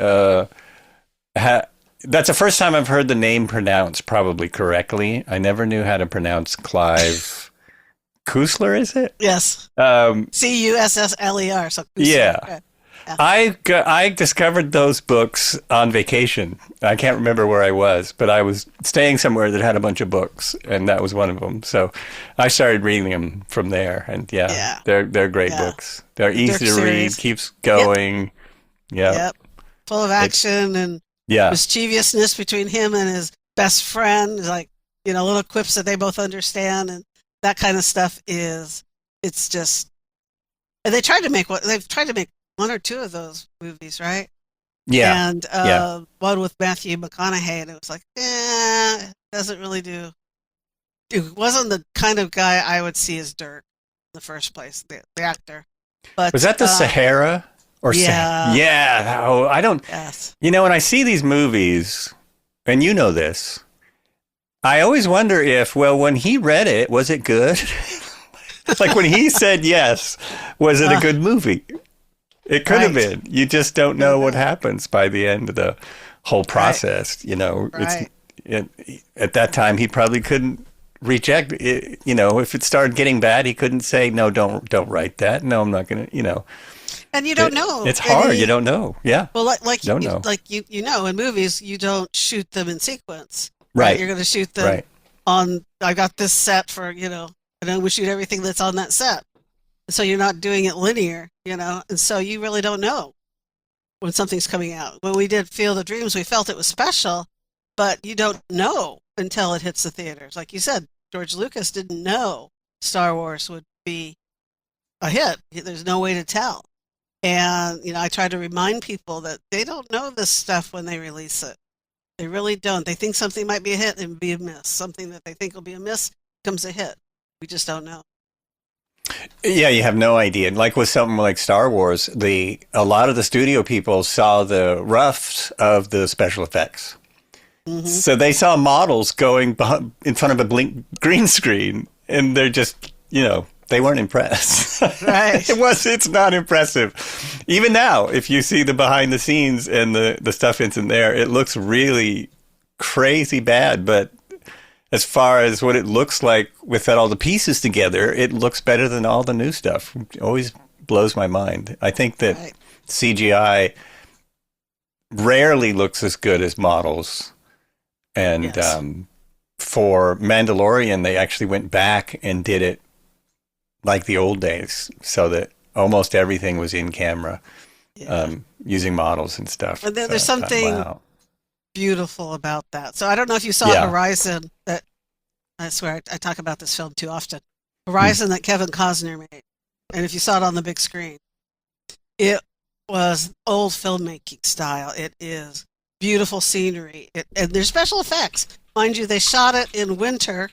that's the first time I've heard the name pronounced probably correctly. I never knew how to pronounce Clive Cussler, is it? Yes. Cussler. So Cussler. Yeah. Okay. Yeah. I discovered those books on vacation. I can't remember where I was, but I was staying somewhere that had a bunch of books, and that was one of them. So I started reading them from there, and they're great books. They're easy to read, keeps going. Yep. Full of action and mischievousness between him and his best friend. Like, little quips that they both understand, and that kind of stuff it's just, and they've tried to make one or two of those movies, right? Yeah. And one with Matthew McConaughey, and it was like, it doesn't really do. It wasn't the kind of guy I would see as Dirk in the first place, the actor. But was that the Sahara? Or yeah. Oh, I don't. Yes. When I see these movies, and you know this, I always wonder if, when he read it, was it good? Like when he said yes, was it a good movie? It could have been. You just don't know what happens by the end of the whole process. Right. At that time, he probably couldn't reject it. If it started getting bad, he couldn't say, no, don't write that. No, I'm not going to, And you don't know. It's hard. You don't know. Yeah. Well, like don't know. In movies, you don't shoot them in sequence. Right. You're going to shoot them on, I got this set for, and then we shoot everything that's on that set. So you're not doing it linear, and so you really don't know when something's coming out. When we did Field of Dreams, we felt it was special, but you don't know until it hits the theaters. Like you said, George Lucas didn't know Star Wars would be a hit. There's no way to tell. And, I try to remind people that they don't know this stuff when they release it. They really don't. They think something might be a hit and be a miss. Something that they think will be a miss becomes a hit. We just don't know. Yeah, you have no idea. Like with something like Star Wars, a lot of the studio people saw the roughs of the special effects. Mm-hmm. So they saw models going in front of a green screen, and they're just, they weren't impressed. Right. It's not impressive. Even now, if you see the behind the scenes and the stuff that's in there, it looks really crazy bad. But as far as what it looks like with all the pieces together, it looks better than all the new stuff. It always blows my mind. I think that CGI rarely looks as good as models. And for Mandalorian, they actually went back and did it like the old days, so that almost everything was in camera, using models and stuff. But there's something beautiful about that. So I don't know if you saw Yeah. Horizon. That I swear I talk about this film too often. Hmm. Horizon that Kevin Costner made, and if you saw it on the big screen, it was old filmmaking style. It is beautiful scenery, and there's special effects. Mind you, they shot it in winter,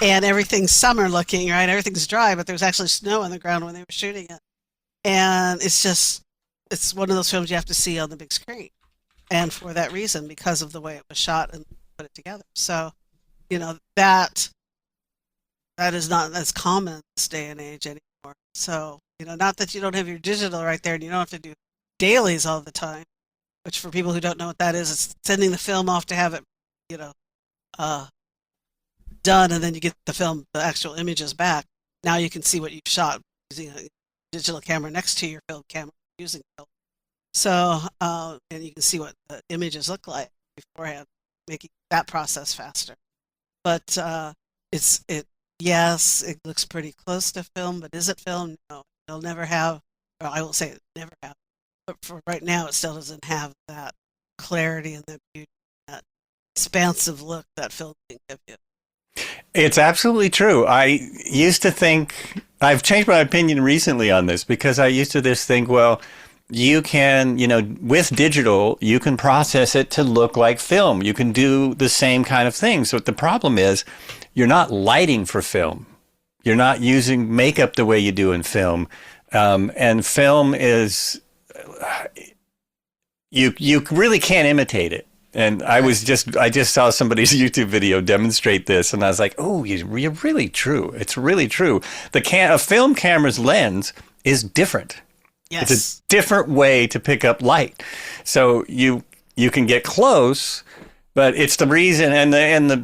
and everything's summer looking, right? Everything's dry, but there was actually snow on the ground when they were shooting it. And it's one of those films you have to see on the big screen. And for that reason, because of the way it was shot and put it together. So, that is not as common this day and age anymore. So, not that you don't have your digital right there and you don't have to do dailies all the time, which for people who don't know what that is, it's sending the film off to have it, you know, uh, done, and then you get the actual images back. Now you can see what you've shot using a digital camera next to your film camera using film. So, and you can see what the images look like beforehand, making that process faster. But yes, it looks pretty close to film, but is it film? No, it'll never have, or I won't say it never have, but for right now, it still doesn't have that clarity and that beauty, that expansive look that film can give you. It's absolutely true. I used to think, I've changed my opinion recently on this because I used to just think, well, you can, with digital, you can process it to look like film. You can do the same kind of things. But the problem is you're not lighting for film. You're not using makeup the way you do in film. And film is, you really can't imitate it. And I just saw somebody's YouTube video demonstrate this, and I was like, "Oh, you're really true. It's really true. A film camera's lens is different. Yes. It's a different way to pick up light. So you can get close, but it's the reason.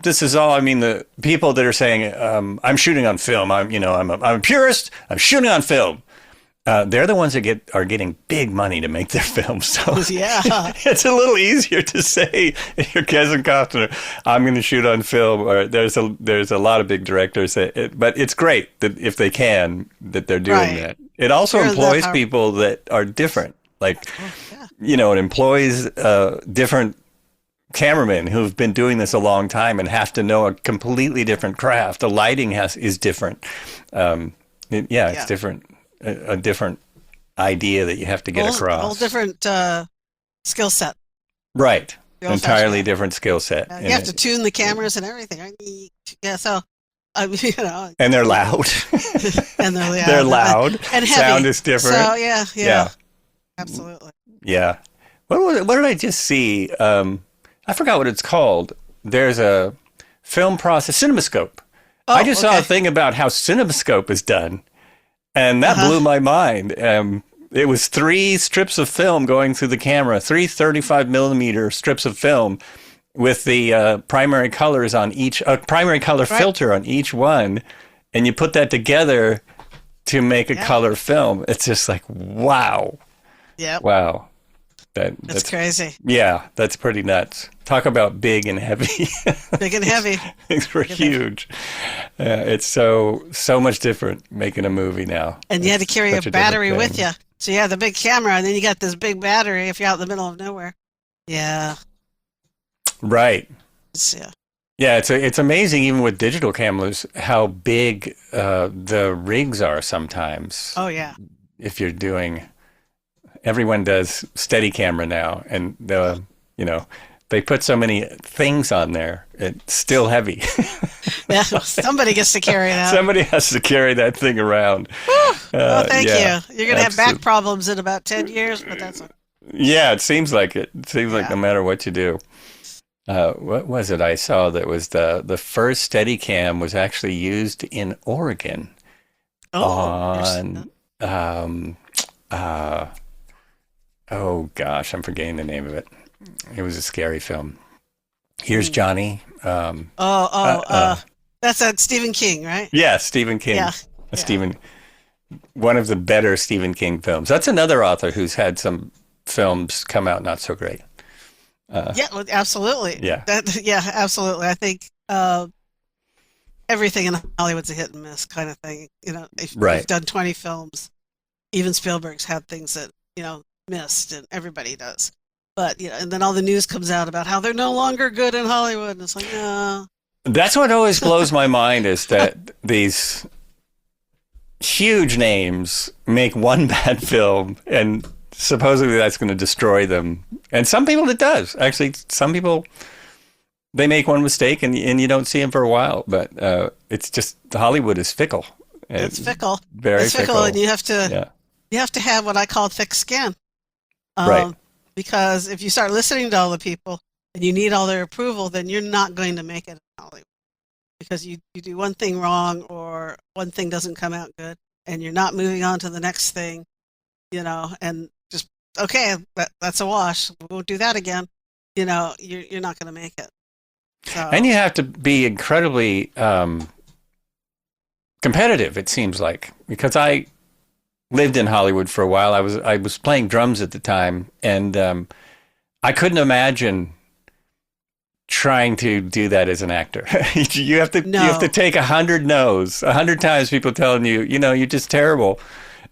This is all. I mean, the people that are saying, "I'm shooting on film. I'm a purist. I'm shooting on film." They're the ones that are getting big money to make their films. So Yeah. it's a little easier to say, "You're Kevin Costner. I'm going to shoot on film." Or there's a lot of big directors, but it's great that if they can, that they're doing Right. that. It also Sure, employs people that are different. Like, it employs different cameramen who've been doing this a long time and have to know a completely different craft. The lighting is different. It's different. A different idea that you have to get across. A whole different skill set. Right. Entirely different skill set. You have to tune the cameras and everything. Yeah, so, and they're loud. and they're loud. And heavy. Sound is different. So, yeah. Absolutely. Yeah. What did I just see? I forgot what it's called. There's a film process, CinemaScope. I just saw a thing about how CinemaScope is done. And that blew my mind. It was 3 strips of film going through the camera, 3 35 millimeter strips of film with the primary colors on each, primary color filter on each one. And you put that together to make a color film. It's just like, wow. Yeah. Wow. That's crazy. Yeah, that's pretty nuts. Talk about big and heavy. Big and heavy. Things were huge. It's so much different making a movie now. And you had to carry a battery with you. So you have the big camera, and then you got this big battery if you're out in the middle of nowhere. Yeah. Right. Yeah. Yeah, it's amazing even with digital cameras how big the rigs are sometimes. Oh, yeah. If you're doing... Everyone does steady camera now, and they put so many things on there. It's still heavy. Yeah, somebody gets to carry it out. Somebody has to carry that thing around. Well, thank you. You're going to have back problems in about 10 years, but that's okay. Yeah, it seems like it. It seems like no matter what you do. What was it I saw that was the first Steadicam was actually used in Oregon on... oh gosh, I'm forgetting the name of it. It was a scary film. Here's Johnny. That's that Stephen King, right? Yeah, Stephen King. Yeah. One of the better Stephen King films. That's another author who's had some films come out not so great. Absolutely. Yeah. Absolutely. I think everything in Hollywood's a hit and miss kind of thing. If you've done 20 films, even Spielberg's had things that, missed, and everybody does. But and then all the news comes out about how they're no longer good in Hollywood, and it's like, no. That's what always blows my mind is that these huge names make one bad film, and supposedly that's going to destroy them. And some people it does. Actually, some people, they make one mistake and you don't see them for a while. But it's just Hollywood is fickle. It's fickle. Very it's fickle, and you have to have what I call thick skin. Right. Because if you start listening to all the people and you need all their approval, then you're not going to make it in Hollywood. Because you do one thing wrong or one thing doesn't come out good, and you're not moving on to the next thing, and just, okay, that's a wash. We won't do that again. You're not going to make it. So. And you have to be incredibly competitive, it seems like, because I lived in Hollywood for a while. I was playing drums at the time, and I couldn't imagine trying to do that as an actor. You have to take 100 no's, 100 times people telling you, you're just terrible.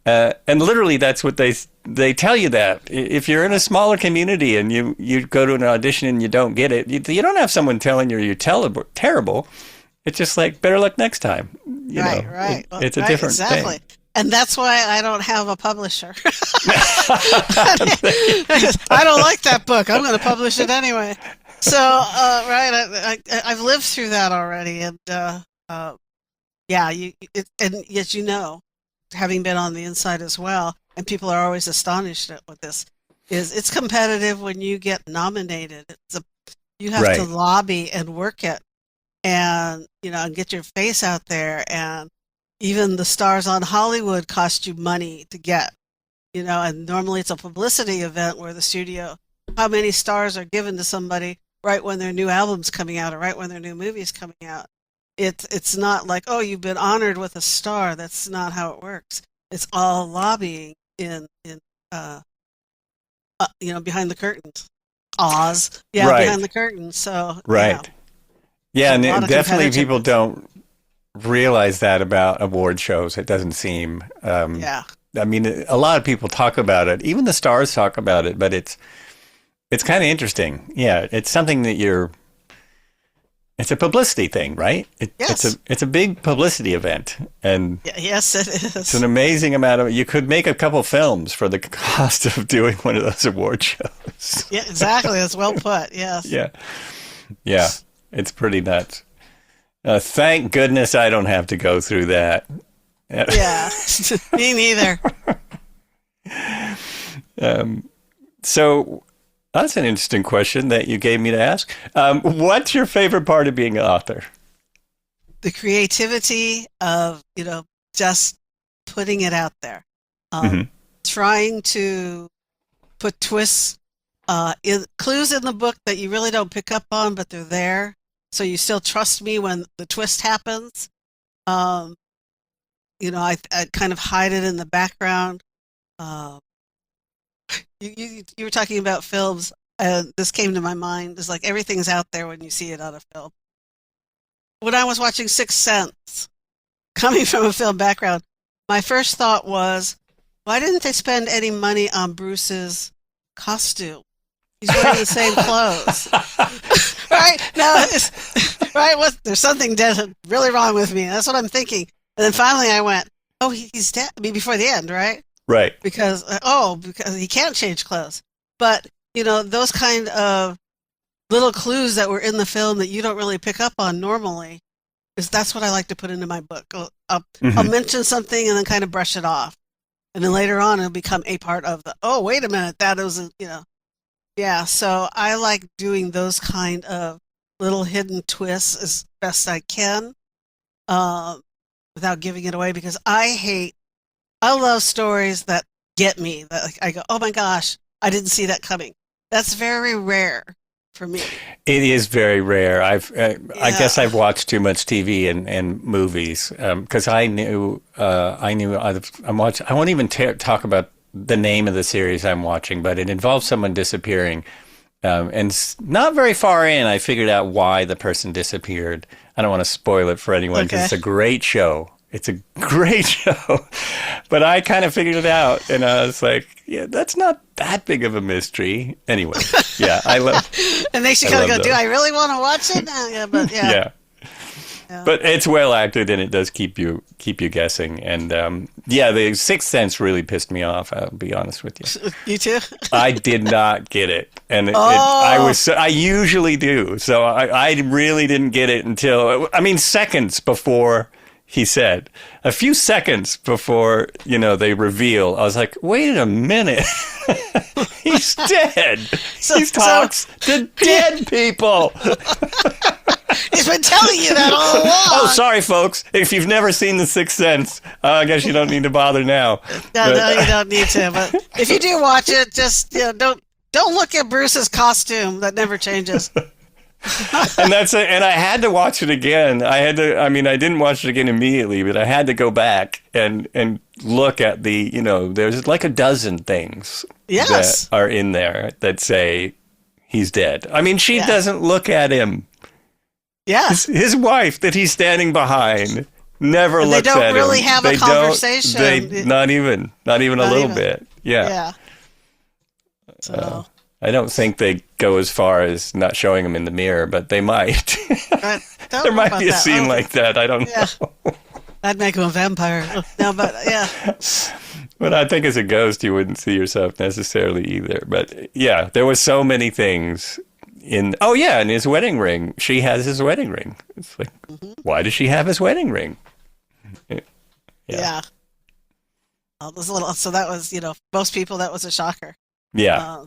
And literally that's what they tell you that. If you're in a smaller community and you go to an audition and you don't get it, you don't have someone telling you you're terrible. It's just like, better luck next time. Right. It's a different thing. And that's why I don't have a publisher. I don't like that book. I'm going to publish it anyway. So, I've lived through that already, and and yet having been on the inside as well, and people are always astonished at what this is. It's competitive when you get nominated. You have to lobby and work it, and and get your face out there, and even the stars on Hollywood cost you money to get, and normally it's a publicity event where the studio, how many stars are given to somebody right when their new album's coming out or right when their new movie's coming out. It's not like, oh, you've been honored with a star. That's not how it works. It's all lobbying in behind the curtains. Behind the curtains. So right. Yeah, and definitely people don't realize that about award shows. It doesn't seem. I mean, a lot of people talk about it. Even the stars talk about it, but it's kind of interesting. Yeah, it's something that it's a publicity thing, right? Yes. It's a big publicity event, and yes, it is. It's an amazing amount of. You could make a couple films for the cost of doing one of those award shows. Yeah, exactly. That's well put. Yes. Yeah. It's pretty nuts. Thank goodness I don't have to go through that. Yeah, me neither. So that's an interesting question that you gave me to ask. What's your favorite part of being an author? The creativity of, just putting it out there. Trying to put twists, clues in the book that you really don't pick up on, but they're there. So you still trust me when the twist happens. I kind of hide it in the background. You were talking about films, and this came to my mind. It's like everything's out there when you see it on a film. When I was watching Sixth Sense, coming from a film background, my first thought was, why didn't they spend any money on Bruce's costume? He's wearing the same clothes. Right? No, there's something really wrong with me. That's what I'm thinking. And then finally I went, oh, he's dead. I mean, before the end, right? Right. Because he can't change clothes. But, those kind of little clues that were in the film that you don't really pick up on normally, that's what I like to put into my book. I'll mention something and then kind of brush it off. And then later on, it'll become a part of oh, wait a minute, that wasn't, Yeah, so I like doing those kind of little hidden twists as best I can without giving it away, because I love stories that get me, that I go, oh my gosh, I didn't see that coming. That's very rare for me. It is very rare. I guess I've watched too much TV and movies because I'm watching. I won't even talk about the name of the series I'm watching, but it involves someone disappearing. And not very far in, I figured out why the person disappeared. I don't want to spoil it for anyone because it's a great show. It's a great show. But I kind of figured it out, and I was like, yeah, that's not that big of a mystery. Anyway, yeah, It makes you I kind of love go, do those. I really want to watch it? Yeah, but yeah. Yeah. Yeah. But it's well acted, and it does keep you guessing. And yeah, the Sixth Sense really pissed me off. I'll be honest with you. You too? I did not get it, and Oh, I usually do, so I really didn't get it until, I mean, seconds before he said, a few seconds before they reveal. I was like, wait a minute, he's dead. He talks to dead people. he's been telling you that all Oh, along. sorry, folks. If you've never seen The Sixth Sense, I guess you don't need to bother now. No, you don't need to. But if you do watch it, just don't look at Bruce's costume. That never changes. And that's it. And I had to watch it again. I mean, I didn't watch it again immediately, but I had to go back and look at there's like a dozen things Yes. that are in there that say he's dead. I mean, she Yeah. doesn't look at him. Yeah. His wife that he's standing behind never And looks at him. they don't really have a conversation. Not even a Not little even. bit. Yeah. Yeah. So I don't think they go as far as not showing him in the mirror, but they might. don't There know might about be a that. scene like that. I don't Yeah. know. That'd make him a vampire. No, but yeah. But I think as a ghost, you wouldn't see yourself necessarily either. But yeah, there was so many things in. Oh yeah, and his wedding ring. She has his wedding ring. It's like, why does she have his wedding ring? Yeah. This little, so that was, most people, that was a shocker. Yeah.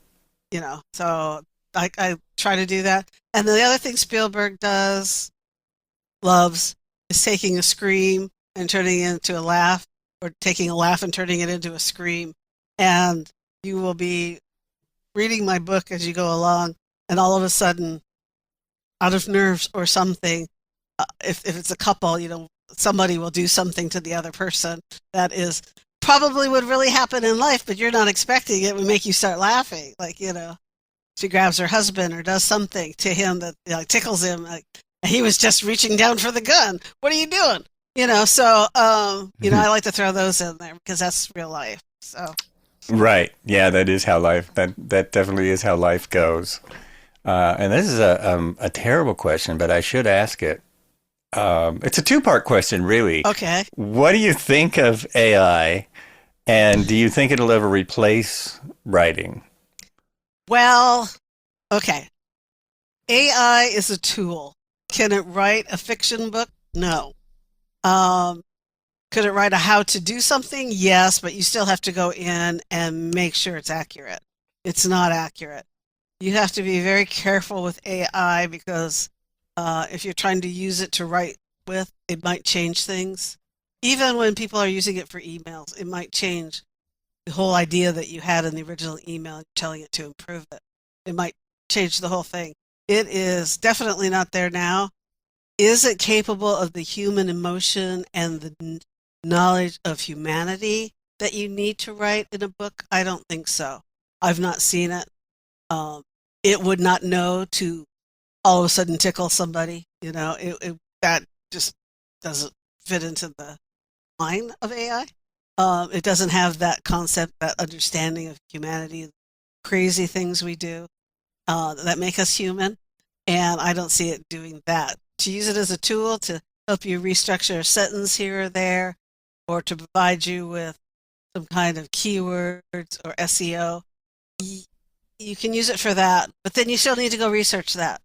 So I try to do that. And the other thing Spielberg loves, is taking a scream and turning it into a laugh, or taking a laugh and turning it into a scream. And you will be reading my book as you go along, and all of a sudden, out of nerves or something, if it's a couple, somebody will do something to the other person that is probably would really happen in life, but you're not expecting it. Would make you start laughing, like she grabs her husband or does something to him that tickles him. Like, he was just reaching down for the gun. What are you doing? So I like to throw those in there because that's real life. So Right. Yeah, that is how life. That definitely is how life goes. And this is a terrible question, but I should ask it. It's a two-part question, really. okay. What do you think of AI, and do you think it'll ever replace writing? Well, okay. AI is a tool. Can it write a fiction book? No. Could it write a how to do something? Yes, but you still have to go in and make sure it's accurate. It's not accurate. You have to be very careful with AI because if you're trying to use it to write with, it might change things. Even when people are using it for emails, it might change the whole idea that you had in the original email and telling it to improve it. It might change the whole thing. It is definitely not there now. Is it capable of the human emotion and the knowledge of humanity that you need to write in a book? I don't think so. I've not seen it. It would not know to all of a sudden tickle somebody. That just doesn't fit into the line of AI. It doesn't have that concept, that understanding of humanity, crazy things we do that make us human. And I don't see it doing that. To use it as a tool to help you restructure a sentence here or there, or to provide you with some kind of keywords or SEO, you can use it for that. But then you still need to go research that.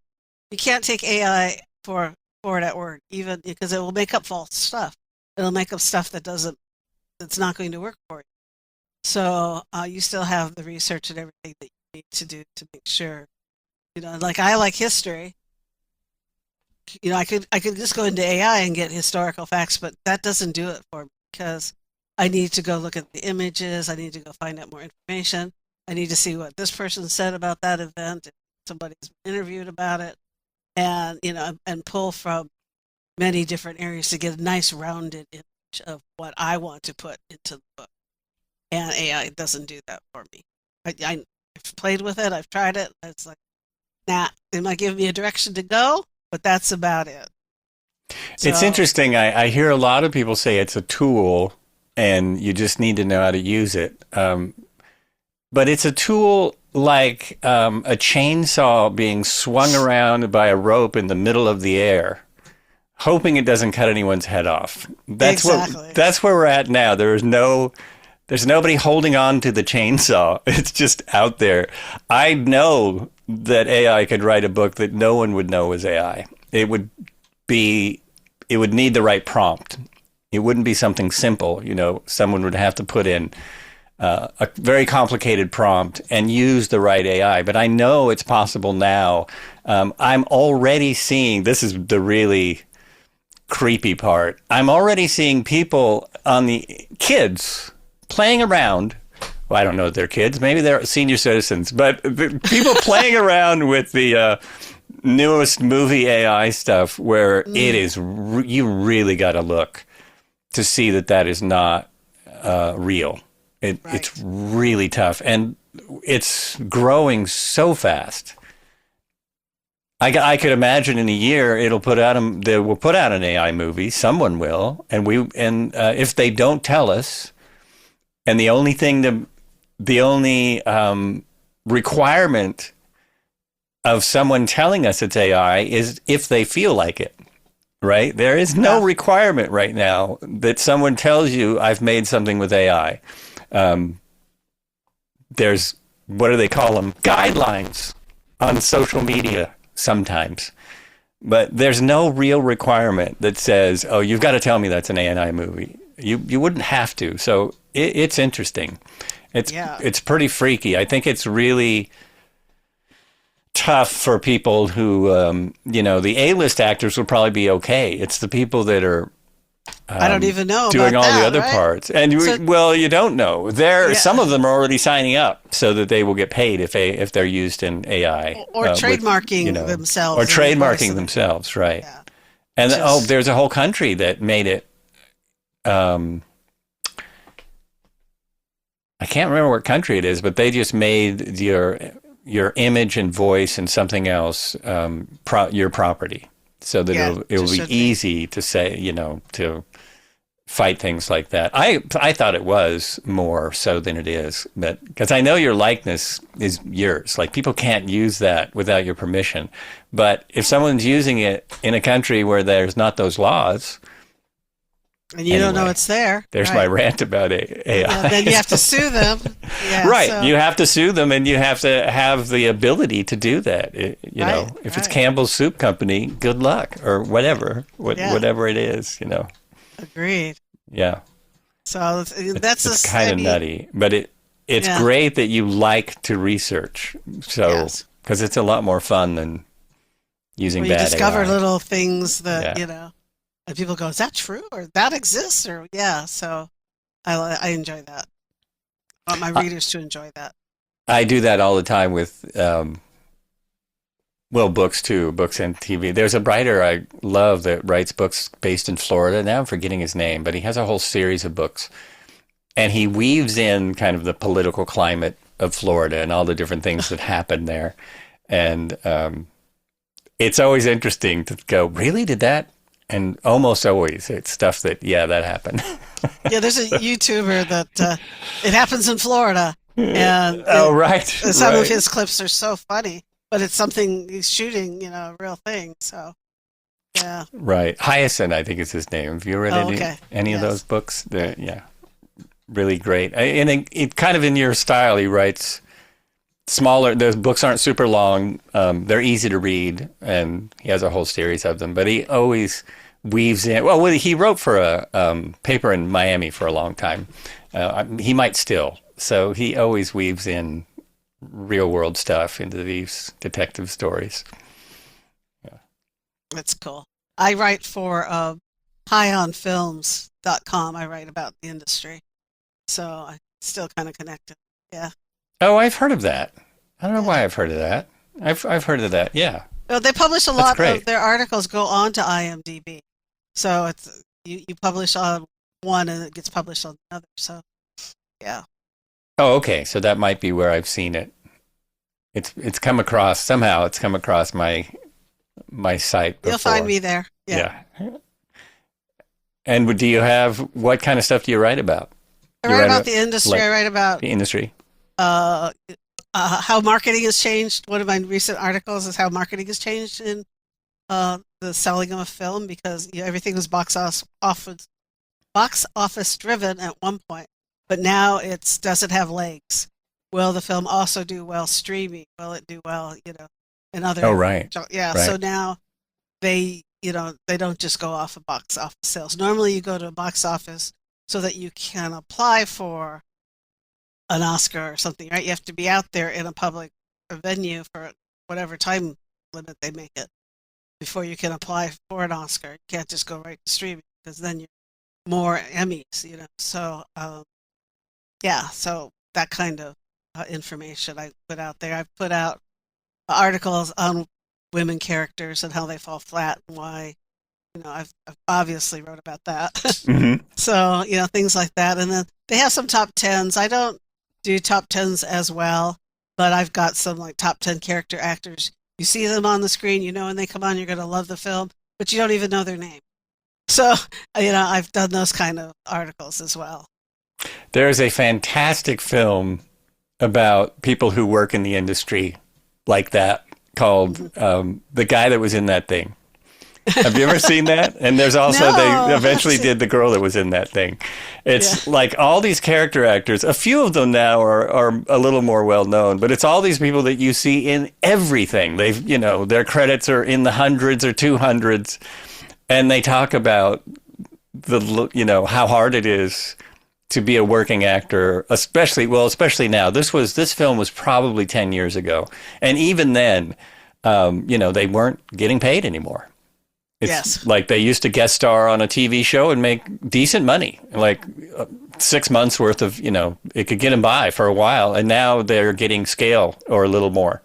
You can't take AI for it at work, even because it will make up false stuff. It'll make up stuff that's not going to work for you. So you still have the research and everything that you need to do to make sure. Like I like history. I could just go into AI and get historical facts, but that doesn't do it for me because I need to go look at the images. I need to go find out more information. I need to see what this person said about that event. If somebody's interviewed about it, and and pull from many different areas to get a nice rounded image of what I want to put into the book. And AI doesn't do that for me. I've played with it. I've tried it. It's like, nah, it might give me a direction to go, but that's about it. It's So interesting. I hear a lot of people say it's a tool and you just need to know how to use it. But it's a tool like a chainsaw being swung around by a rope in the middle of the air, hoping it doesn't cut anyone's head off. exactly. That's where we're at now. There's nobody holding on to the chainsaw. It's just out there. I know that AI could write a book that no one would know was AI. It would need the right prompt. It wouldn't be something simple. Someone would have to put in a very complicated prompt and use the right AI. But I know it's possible now. I'm already seeing, this is the really creepy part. I'm already seeing people kids playing around. Well, I don't know if they're kids. Maybe they're senior citizens. But people playing around with the newest movie AI stuff where it is, you really got to look to see that is not real. It's really tough. And it's growing so fast. I could imagine in a year they will put out an AI movie. Someone will, and if they don't tell us, and the only requirement of someone telling us it's AI is if they feel like it, right? There is no requirement right now that someone tells you I've made something with AI. There's, what do they call them? Guidelines on social media sometimes. But there's no real requirement that says, oh, you've got to tell me that's an AI movie. You wouldn't have to. So it's interesting. It's pretty freaky. I think it's really tough for people who, the A-list actors will probably be okay. It's the people that are I don't even know doing about all that, the other right? parts. And you don't know. Some of them are already signing up so that they will get paid if they're used in AI or trademarking themselves. Or trademarking themselves, right? Yeah. And there's a whole country that made it. I can't remember what country it is, but they just made your image and voice and something else your property, so that it'll be easy to say, to fight things like that. I thought it was more so than it is, but because I know your likeness is yours. Like, people can't use that without your permission. But if someone's using it in a country where there's not those laws, and you don't know it's there. There's my rant about AI. Yeah, then you have to sue them. Yeah, right. So. You have to sue them, and you have to have the ability to do that. If it's Campbell's Soup Company, good luck, or whatever it is, Agreed. Yeah. So it's kind of nutty, but it's great that you like to research. So, because it's a lot more fun than using bad AI. You discover little things that, and people go, is that true? Or that exists? Or, so I enjoy that. I want my readers to enjoy that. I do that all the time with, books too, books and TV. There's a writer I love that writes books based in Florida. Now I'm forgetting his name, but he has a whole series of books. And he weaves in kind of the political climate of Florida and all the different things that happen there. And it's always interesting to go, really? Did that? And almost always it's stuff that, that happened. There's a YouTuber that it happens in Florida. And some of his clips are so funny, but it's something he's shooting, a real thing. So, yeah. Right. Hyacinth, I think is his name. Have you read any of those books? Really great. And it kind of in your style, he writes smaller. The books aren't super long. They're easy to read, and he has a whole series of them. But he always weaves in. Well, he wrote for a paper in Miami for a long time. He might still. So he always weaves in real world stuff into these detective stories. Yeah. That's cool. I write for highonfilms.com. I write about the industry. So I'm still kind of connected. Yeah. Oh, I've heard of that. I don't know why I've heard of that. I've heard of that. Yeah. Well, they publish a lot of their articles go on to IMDb. So it's you publish on one and it gets published on another. So yeah. Oh, okay. So that might be where I've seen it. It's come across my site before. You'll find me there. Yeah. And do you have, what kind of stuff do you write about? I write about the industry. I write about the industry. How marketing has changed. One of my recent articles is how marketing has changed in the selling of a film, because everything was box office driven at one point, but now does it have legs? Will the film also do well streaming? Will it do well, in other? Oh, right. Yeah. Right. So now they don't just go off of box office sales. Normally you go to a box office so that you can apply for an Oscar or something, right? You have to be out there in a public venue for whatever time limit they make it before you can apply for an Oscar. You can't just go right to streaming, because then you're more Emmys, So, so that kind of information I put out there. I've put out articles on women characters and how they fall flat and why. I've obviously wrote about that. Mm-hmm. So, things like that. And then they have some top 10s. I don't do top 10s as well, but I've got some like top 10 character actors. You see them on the screen, when they come on, you're going to love the film, but you don't even know their name. So, I've done those kind of articles as well. There's a fantastic film about people who work in the industry like that called The Guy That Was in That Thing. Have you ever seen that? And there's also, they eventually did The Girl That Was in That Thing. It's like all these character actors, a few of them now are a little more well known, but it's all these people that you see in everything. They've, their credits are in the hundreds or 200s, and they talk about how hard it is to be a working actor, especially now. This film was probably 10 years ago. And even then, they weren't getting paid anymore. It's like they used to guest star on a TV show and make decent money, like 6 months worth of, it could get them by for a while. And now they're getting scale or a little more.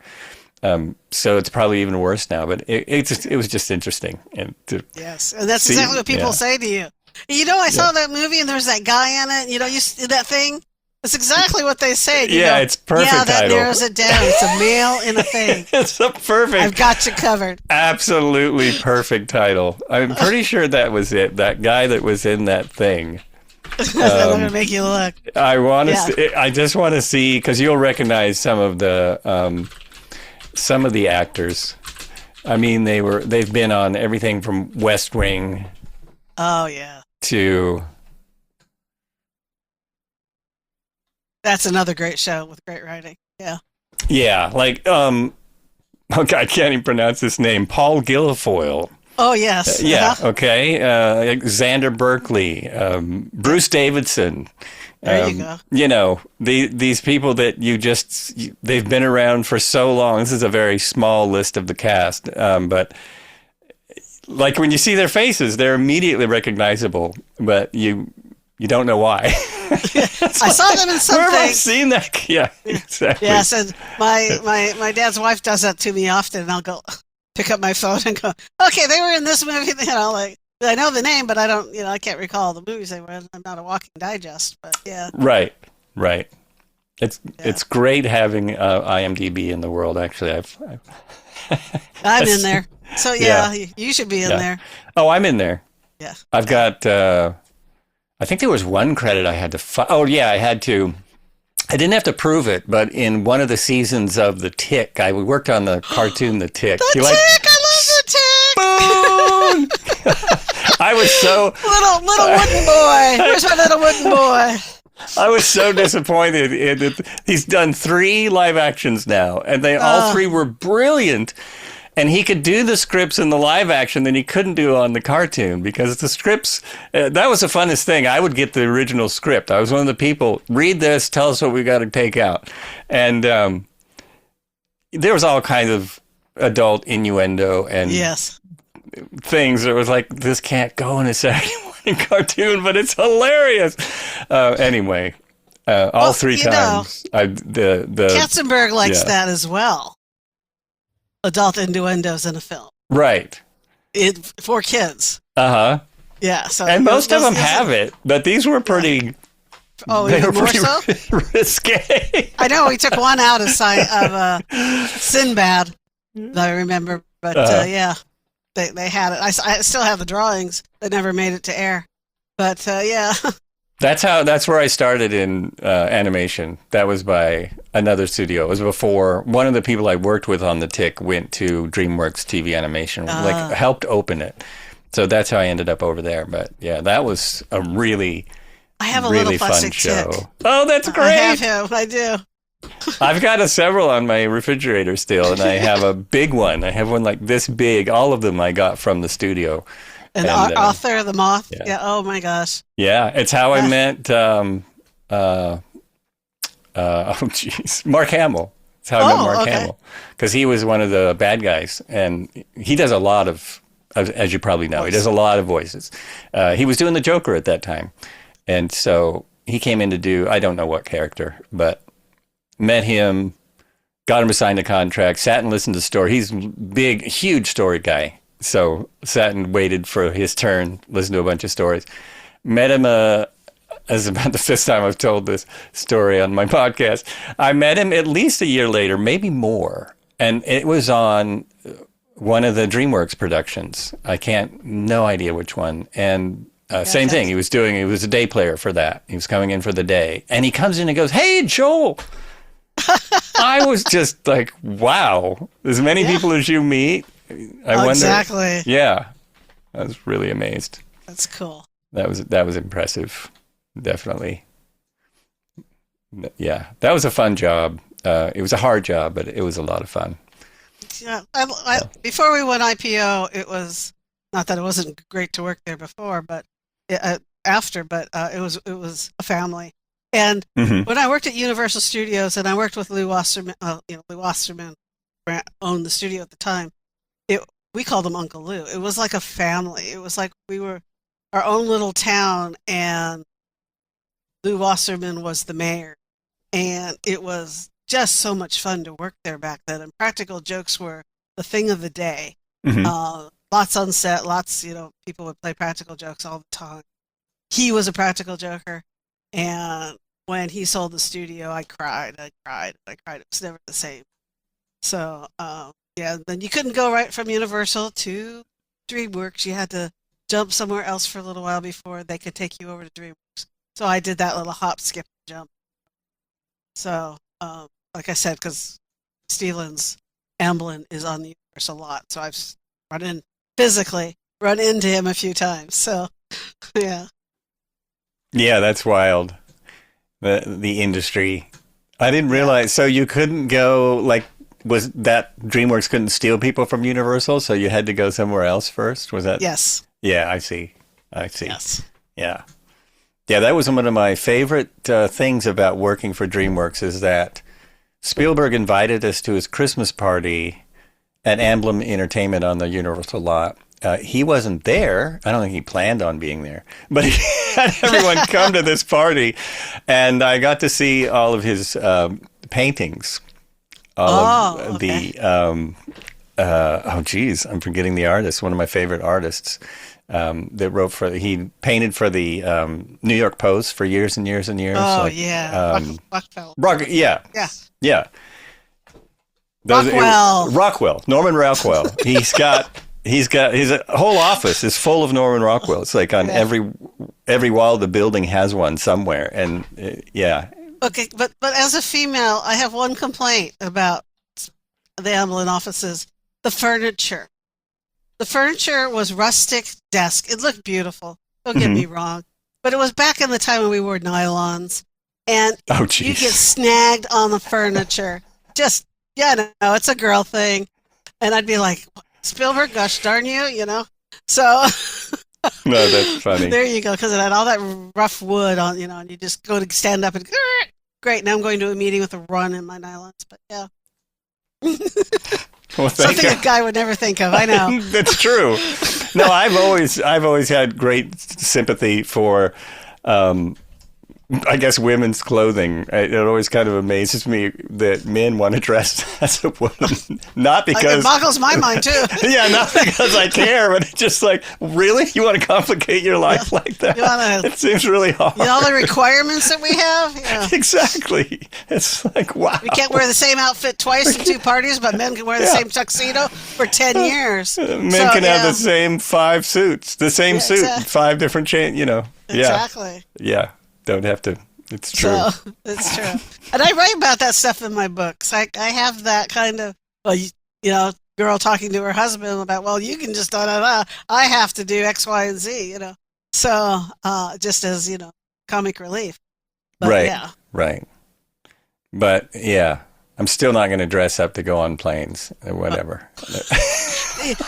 So it's probably even worse now, but it was just interesting. And yes. And that's exactly what people say to you. I saw that movie and there's that guy in it, you see that thing? That's exactly what they say. It's perfect title. That narrows it down. It's a male in a thing. It's a perfect. I've got you covered. Absolutely perfect title. I'm pretty sure that was it. That guy that was in that thing. I'm going to make you look. I want to. I just want to see, because you'll recognize some of the actors. I mean, they've been on everything from West Wing. Oh yeah. To. That's another great show with great writing. Yeah. Yeah, like I can't even pronounce his name. Paul Guilfoyle. Oh yes. Okay. Xander Berkeley, Bruce Davidson. There you go. These people that they've been around for so long. This is a very small list of the cast, but like when you see their faces, they're immediately recognizable, but you don't know why. I saw them in something. Where have I seen that? Yeah, exactly. Yes, and my dad's wife does that to me often, and I'll go pick up my phone and go, okay, they were in this movie. Like I know the name, but I don't, I can't recall the movies they were in. I'm not a walking digest, but yeah. Right. It's great having IMDb in the world. Actually, I'm in there. So you should be in there. Oh, I'm in there. Yeah. I've got. I think there was one credit I had to. I had to. I didn't have to prove it, but in one of the seasons of The Tick, I worked on the cartoon The Tick. Tick! I love The Tick! Boom! I was so little wooden boy. Where's my little wooden boy? I was so disappointed in it. He's done 3 live actions now, and all 3 were brilliant. And he could do the scripts in the live action that he couldn't do on the cartoon, because the scripts, that was the funnest thing. I would get the original script. I was one of the people, read this, tell us what we got to take out. And there was all kinds of adult innuendo and things. It was like, this can't go in a Saturday morning cartoon, but it's hilarious. Anyway, all 3 times. Katzenberg likes that as well. Adult innuendos in a film. Right. For kids. Uh-huh. Yeah. So and most of them have it, but these were pretty... Oh, even more so? Risque. I know, we took one out of Sinbad, I remember. But, yeah. they had it. I still have the drawings that never made it to air. But yeah. That's where I started in animation. That was by another studio. It was before one of the people I worked with on the Tick went to DreamWorks TV Animation, like helped open it. So that's how I ended up over there. But yeah, that was a really, I have a really little fun show. Tick. Oh, that's great! I have him. I do. I've got several on my refrigerator still, and I have a big one. I have one like this big. All of them I got from the studio. And author, the moth. Yeah. Oh my gosh. Yeah, it's how I met. Mark Hamill. It's how I met Mark Hamill, because he was one of the bad guys, and he does a lot of, as you probably know, he does a lot of voices. He was doing the Joker at that time, and so he came in to do, I don't know what character, but met him, got him assigned a contract, sat and listened to the story. He's a big, huge story guy. So sat and waited for his turn, listened to a bunch of stories. Met him, as about the fifth time I've told this story on my podcast. I met him at least a year later, maybe more. And it was on one of the DreamWorks productions. No idea which one. And same thing, he was a day player for that. He was coming in for the day. And he comes in and goes, "Hey, Joel." I was just like, wow, as many people as you meet. I wonder. Exactly. Yeah, I was really amazed. That's cool. That was impressive. Definitely. Yeah, that was a fun job. It was a hard job, but it was a lot of fun. Yeah, before we went IPO, it was not that it wasn't great to work there before, but after. But it was a family. And when I worked at Universal Studios, and I worked with Lou Wasserman, Lou Wasserman owned the studio at the time. We called him Uncle Lou. It was like a family. It was like we were our own little town, and Lou Wasserman was the mayor. And it was just so much fun to work there back then. And practical jokes were the thing of the day. Lots on set, people would play practical jokes all the time. He was a practical joker. And when he sold the studio, I cried. It was never the same. So, yeah, then you couldn't go right from Universal to DreamWorks. You had to jump somewhere else for a little while before they could take you over to DreamWorks. So I did that little hop, skip, jump. So, like I said, because Steelan's Amblin is on the universe a lot, so I've physically run into him a few times. So, yeah. Yeah, that's wild. The industry. I didn't realize. So you couldn't go, like, was that DreamWorks couldn't steal people from Universal, so you had to go somewhere else first? Was that? Yes. Yeah, I see. Yes. Yeah. Yeah, that was one of my favorite things about working for DreamWorks, is that Spielberg invited us to his Christmas party at Amblin Entertainment on the Universal lot. He wasn't there. I don't think he planned on being there, but he had everyone come to this party, and I got to see all of his paintings. I'm forgetting the artist. One of my favorite artists that he painted for the New York Post for years and years and years. Oh, like, yeah. Yeah. Rockwell. Norman Rockwell. He's got his whole office is full of Norman Rockwell. It's like on every wall of the building has one somewhere. And yeah. Okay, but as a female, I have one complaint about the Amblin offices: the furniture. The furniture was rustic desk. It looked beautiful. Don't get me wrong, but it was back in the time when we wore nylons, and you get snagged on the furniture. Just it's a girl thing, and I'd be like, Spielberg, gosh darn you, So. No, that's funny. There you go, because it had all that rough wood on, and you just go to stand up and great. Now I'm going to a meeting with a run in my nylons, but yeah. Well, something a guy would never think of. I know. That's true. No, I've always had great sympathy for I guess women's clothing. It always kind of amazes me that men want to dress as a woman. Not because it boggles my mind too. Yeah, not because I care, but it's just like, really? You want to complicate your life like that? It seems really hard. You know all the requirements that we have? Yeah. Exactly. It's like, wow. We can't wear the same outfit twice in 2 parties, but men can wear the same tuxedo for 10 years. Men can have the same 5 suits, the same suit, exactly. 5 different chains, Exactly. Yeah. Don't have to. It's true. So, it's true. And I write about that stuff in my books. I have that kind of, girl talking to her husband about, well, you can just da-da-da. I have to do X, Y, and Z, So, just as, comic relief. But, right. Yeah. Right. But, yeah, I'm still not going to dress up to go on planes or whatever.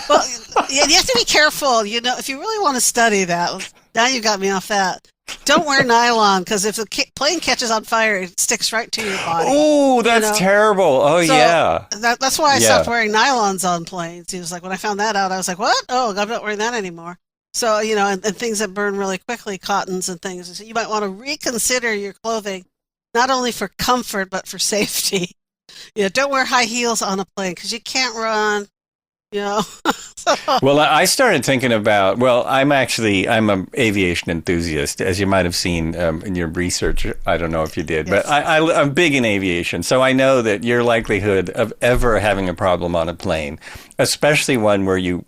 Well, you have to be careful. If you really want to study that, now you got me off that. Don't wear nylon, because if the plane catches on fire, it sticks right to your body. Oh, that's terrible. Oh, yeah. That's why I stopped wearing nylons on planes. He was like, when I found that out, I was like, what? Oh, I'm not wearing that anymore. So, and things that burn really quickly, cottons and things. So you might want to reconsider your clothing, not only for comfort, but for safety. Don't wear high heels on a plane, because you can't run. Well, I started thinking about, I'm an aviation enthusiast, as you might have seen in your research. I don't know if you did, yes. But I'm big in aviation. So I know that your likelihood of ever having a problem on a plane, especially one where you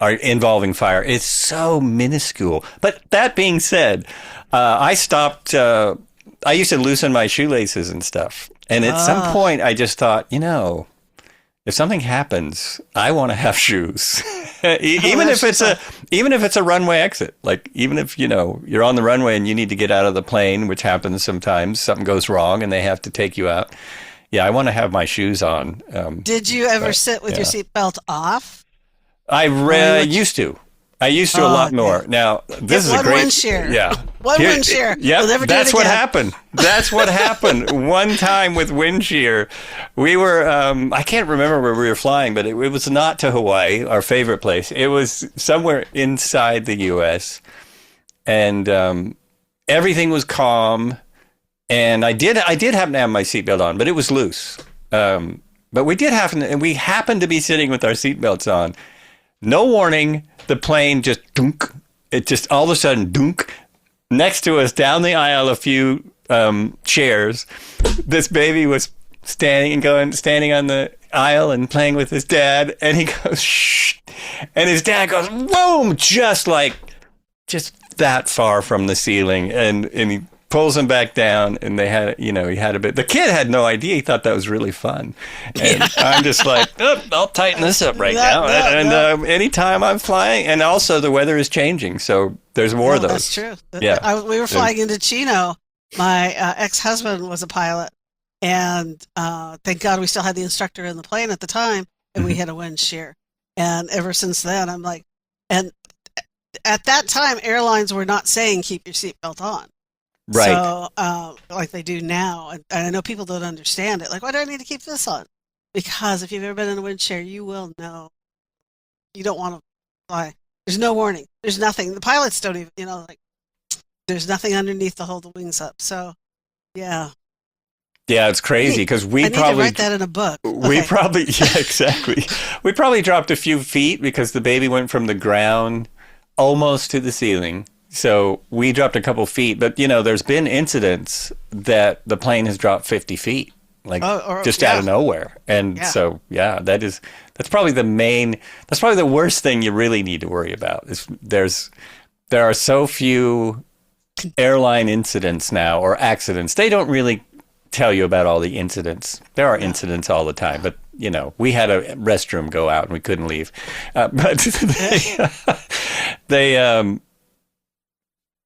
are involving fire, is so minuscule. But that being said, I stopped, I used to loosen my shoelaces and stuff. And at some point I just thought, if something happens, I want to have shoes, even if it's a runway exit. Like even if you're on the runway and you need to get out of the plane, which happens sometimes. Something goes wrong and they have to take you out. Yeah, I want to have my shoes on. Did you ever sit with your seatbelt off? I used to. I used to a lot more. Now, this is a great wind shear. Yeah. Wind shear. Yeah, we'll that's what happened. That's what happened. One time with wind shear, we were, I can't remember where we were flying, but it was not to Hawaii, our favorite place. It was somewhere inside the U.S. And everything was calm. And I did happen to have my seatbelt on, but it was loose. But we happened to be sitting with our seatbelts on. No warning. The plane just dunk. It just all of a sudden dunk. Next to us, down the aisle, a few chairs. This baby was standing on the aisle and playing with his dad, and he goes shh, and his dad goes boom, just that far from the ceiling, and he pulls him back down, and they had, he had a bit. The kid had no idea. He thought that was really fun, and I'm just like, I'll tighten this up right now. Anytime I'm flying, and also the weather is changing, so there's more of those. That's true. Yeah, we were flying into Chino. My ex-husband was a pilot, and thank God we still had the instructor in the plane at the time, and we had a wind shear. And ever since then, I'm like, and at that time, airlines were not saying keep your seatbelt on. Right. So, like they do now. And I know people don't understand it. Like, why do I need to keep this on? Because if you've ever been in a wind shear, you will know you don't want to fly. There's no warning. There's nothing. The pilots don't even, there's nothing underneath to hold the wings up. So, yeah. Yeah, it's crazy because we need probably to write that in a book. Exactly. We probably dropped a few feet because the baby went from the ground almost to the ceiling. So we dropped a couple feet, but there's been incidents that the plane has dropped 50 feet, out of nowhere. And so, that's probably that's probably the worst thing you really need to worry about is there are so few airline incidents now or accidents. They don't really tell you about all the incidents. There are incidents all the time, but we had a restroom go out and we couldn't leave. But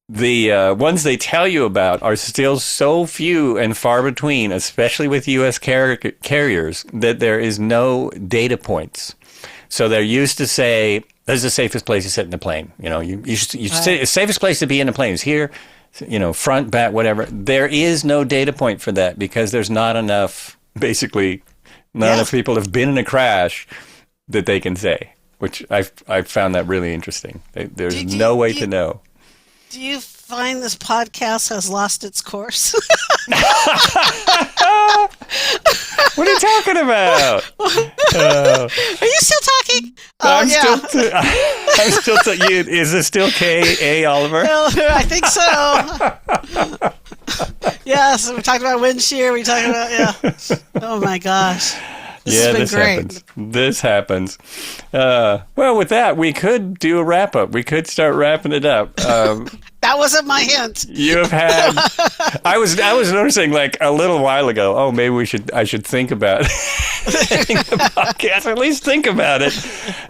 the ones they tell you about are still so few and far between, especially with U.S. carriers, that there is no data points. So they're used to say, this is the safest place to sit in the plane. The safest place to be in a plane is here, front, back, whatever. There is no data point for that because there's not enough, basically, enough people have been in a crash that they can say, which I found that really interesting. There's no way to know. Do you find this podcast has lost its course? What are you talking about? Are you still talking? I'm yeah. still. Is it still K.A. Oliver? Well, I think so. Yes, we talked about wind shear. We talked about, yeah. Oh my gosh. This has been great. This happens. Well, with that, we could do a wrap up. We could start wrapping it up. That wasn't my hint. You have had. I was noticing like a little while ago. Oh, maybe I should think about the podcast. At least think about it.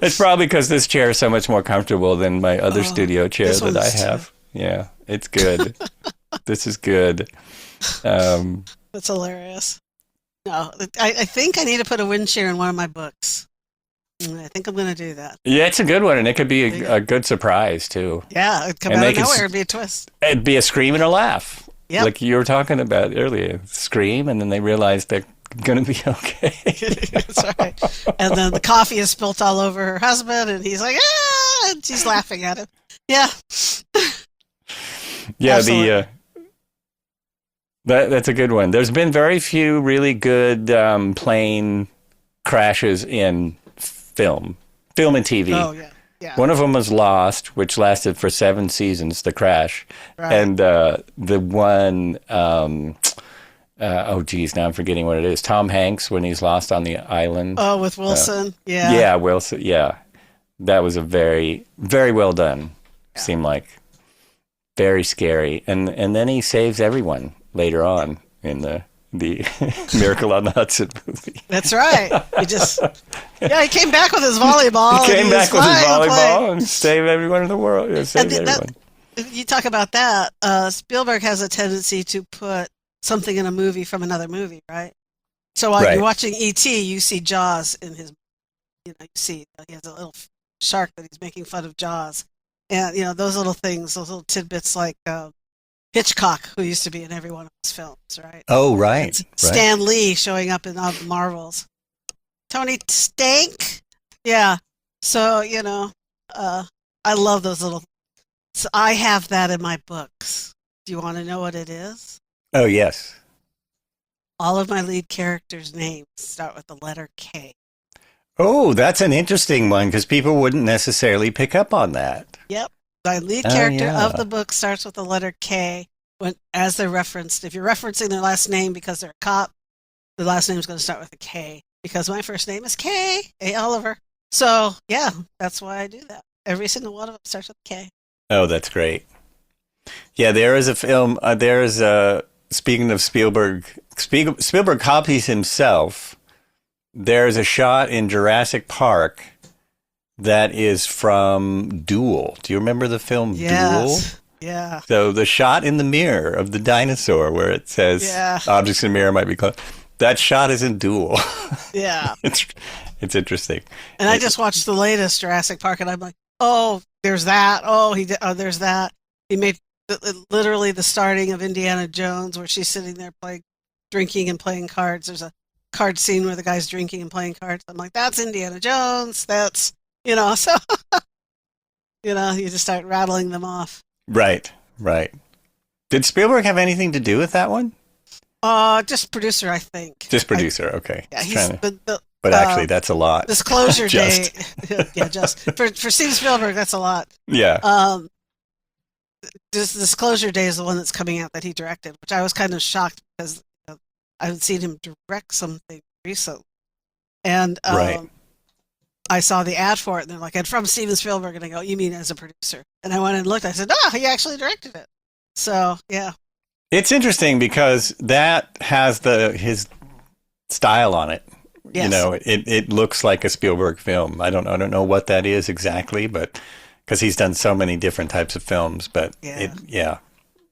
It's probably because this chair is so much more comfortable than my other studio chair that I have. Yeah, it's good. This is good. That's hilarious. No, I think I need to put a wind shear in one of my books. I think I'm going to do that. Yeah, it's a good one, and it could be a good surprise, too. Yeah, it'd come out of nowhere. It'd be a twist. It'd be a scream and a laugh. Yep. Like you were talking about earlier. Scream, and then they realize they're going to be okay. That's right. And then the coffee is spilt all over her husband, and he's like, ah! And she's laughing at him. Yeah. Yeah, Absolutely. That's a good one. There's been very few really good plane crashes in film and TV. Oh, yeah. Yeah. One of them was Lost, which lasted for 7 seasons, the crash. Right. And the one, oh, geez, now I'm forgetting what it is. Tom Hanks, when he's lost on the island. Oh, with Wilson. Yeah. Yeah, Wilson. Yeah. That was a very, very well done, seemed like. Very scary. And then he saves everyone later on in the Miracle on the Hudson movie. That's right. He came back with his volleyball. He came back with his volleyball and saved everyone in the world. Yeah, saved everyone. You talk about that. Spielberg has a tendency to put something in a movie from another movie, right? So while you're watching E.T., you see Jaws in his, you see he has a little shark that he's making fun of Jaws. And, those little things, those little tidbits like Hitchcock, who used to be in every one of his films, right? Oh, right. Stan Lee showing up in all the Marvels. Tony Stank? Yeah. So, I love those little... So I have that in my books. Do you want to know what it is? Oh, yes. All of my lead characters' names start with the letter K. Oh, that's an interesting one because people wouldn't necessarily pick up on that. Yep. My lead character of the book starts with the letter K as they're referenced. If you're referencing their last name because they're a cop, the last name is going to start with a K because my first name is K, A. Oliver. So, yeah, that's why I do that. Every single one of them starts with K. Oh, that's great. Yeah, there is a film, speaking of Spielberg copies himself. There's a shot in Jurassic Park that is from Duel. Do you remember the film Duel? Yeah. So the shot in the mirror of the dinosaur where it says objects in the mirror might be close. That shot is in Duel. Yeah. It's interesting. And I just watched the latest Jurassic Park and I'm like, oh, there's that. Oh, there's that. He made literally the starting of Indiana Jones where she's sitting there drinking and playing cards. There's a card scene where the guy's drinking and playing cards. I'm like, that's Indiana Jones. That's, so, you just start rattling them off. Right. Did Spielberg have anything to do with that one? Just producer, I think. Just producer, okay. Yeah, but actually, that's a lot. Disclosure Day. Yeah, just. For Steven Spielberg, that's a lot. Yeah. Disclosure Day is the one that's coming out that he directed, which I was kind of shocked because I haven't seen him direct something recently. And I saw the ad for it, and they're like, and from Steven Spielberg, and I go, you mean as a producer? And I went and looked, I said, he actually directed it. So, yeah. It's interesting because that has his style on it. Yes. It looks like a Spielberg film. I don't know what that is exactly, but because he's done so many different types of films, but The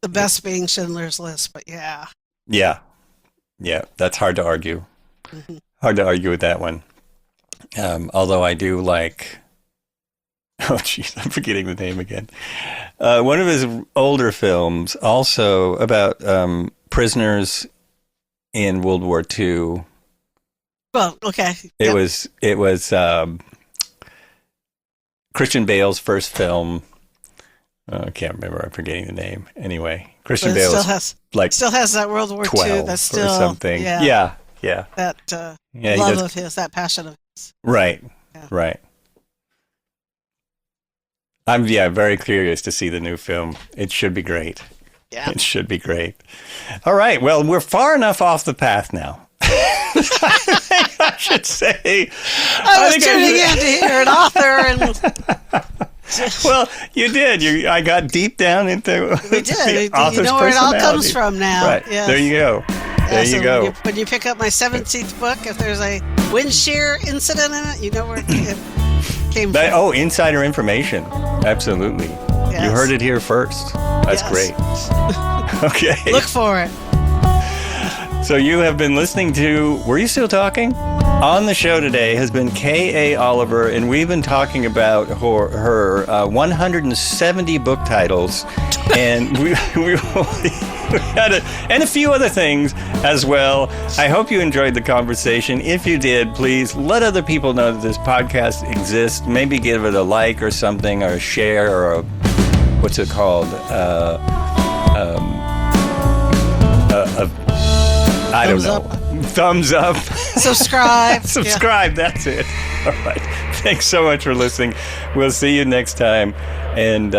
best being Schindler's List, but yeah. Yeah, that's hard to argue. Mm-hmm. Hard to argue with that one. Although I do like, oh jeez, I'm forgetting the name again. One of his older films, also about prisoners in World War II. Well, okay. It was Christian Bale's first film. I can't remember. I'm forgetting the name. Anyway, Christian But it Bale still is has like still has that World War II. 12 That's still or something. Yeah. Yeah. That Yeah, he love does. of his, that passion of his. Right. Yeah. Right. I'm very curious to see the new film. It should be great. Yeah. It should be great. All right. Well, we're far enough off the path now. I should say. I was tuning in to hear an author and Well, you did. I got deep down into we did. the author's You know where it all comes personality. from now. Right. Yes. There you go. There So you go. When you pick up my 17th book, if there's a wind shear incident in it, you know where it came from. Oh, insider information. Absolutely. Yes. You heard it here first. That's Yes. great. Okay. Look for it. So you have been listening to Were You Still Talking? On the show today has been K.A. Oliver, and we've been talking about her 170 book titles, and we had and a few other things as well. I hope you enjoyed the conversation. If you did, please let other people know that this podcast exists. Maybe give it a like or something, or a share, or a, what's it called? I don't know. Thumbs up. Subscribe. Subscribe. Yeah. That's it. All right. Thanks so much for listening. We'll see you next time. And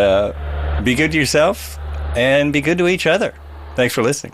be good to yourself and be good to each other. Thanks for listening.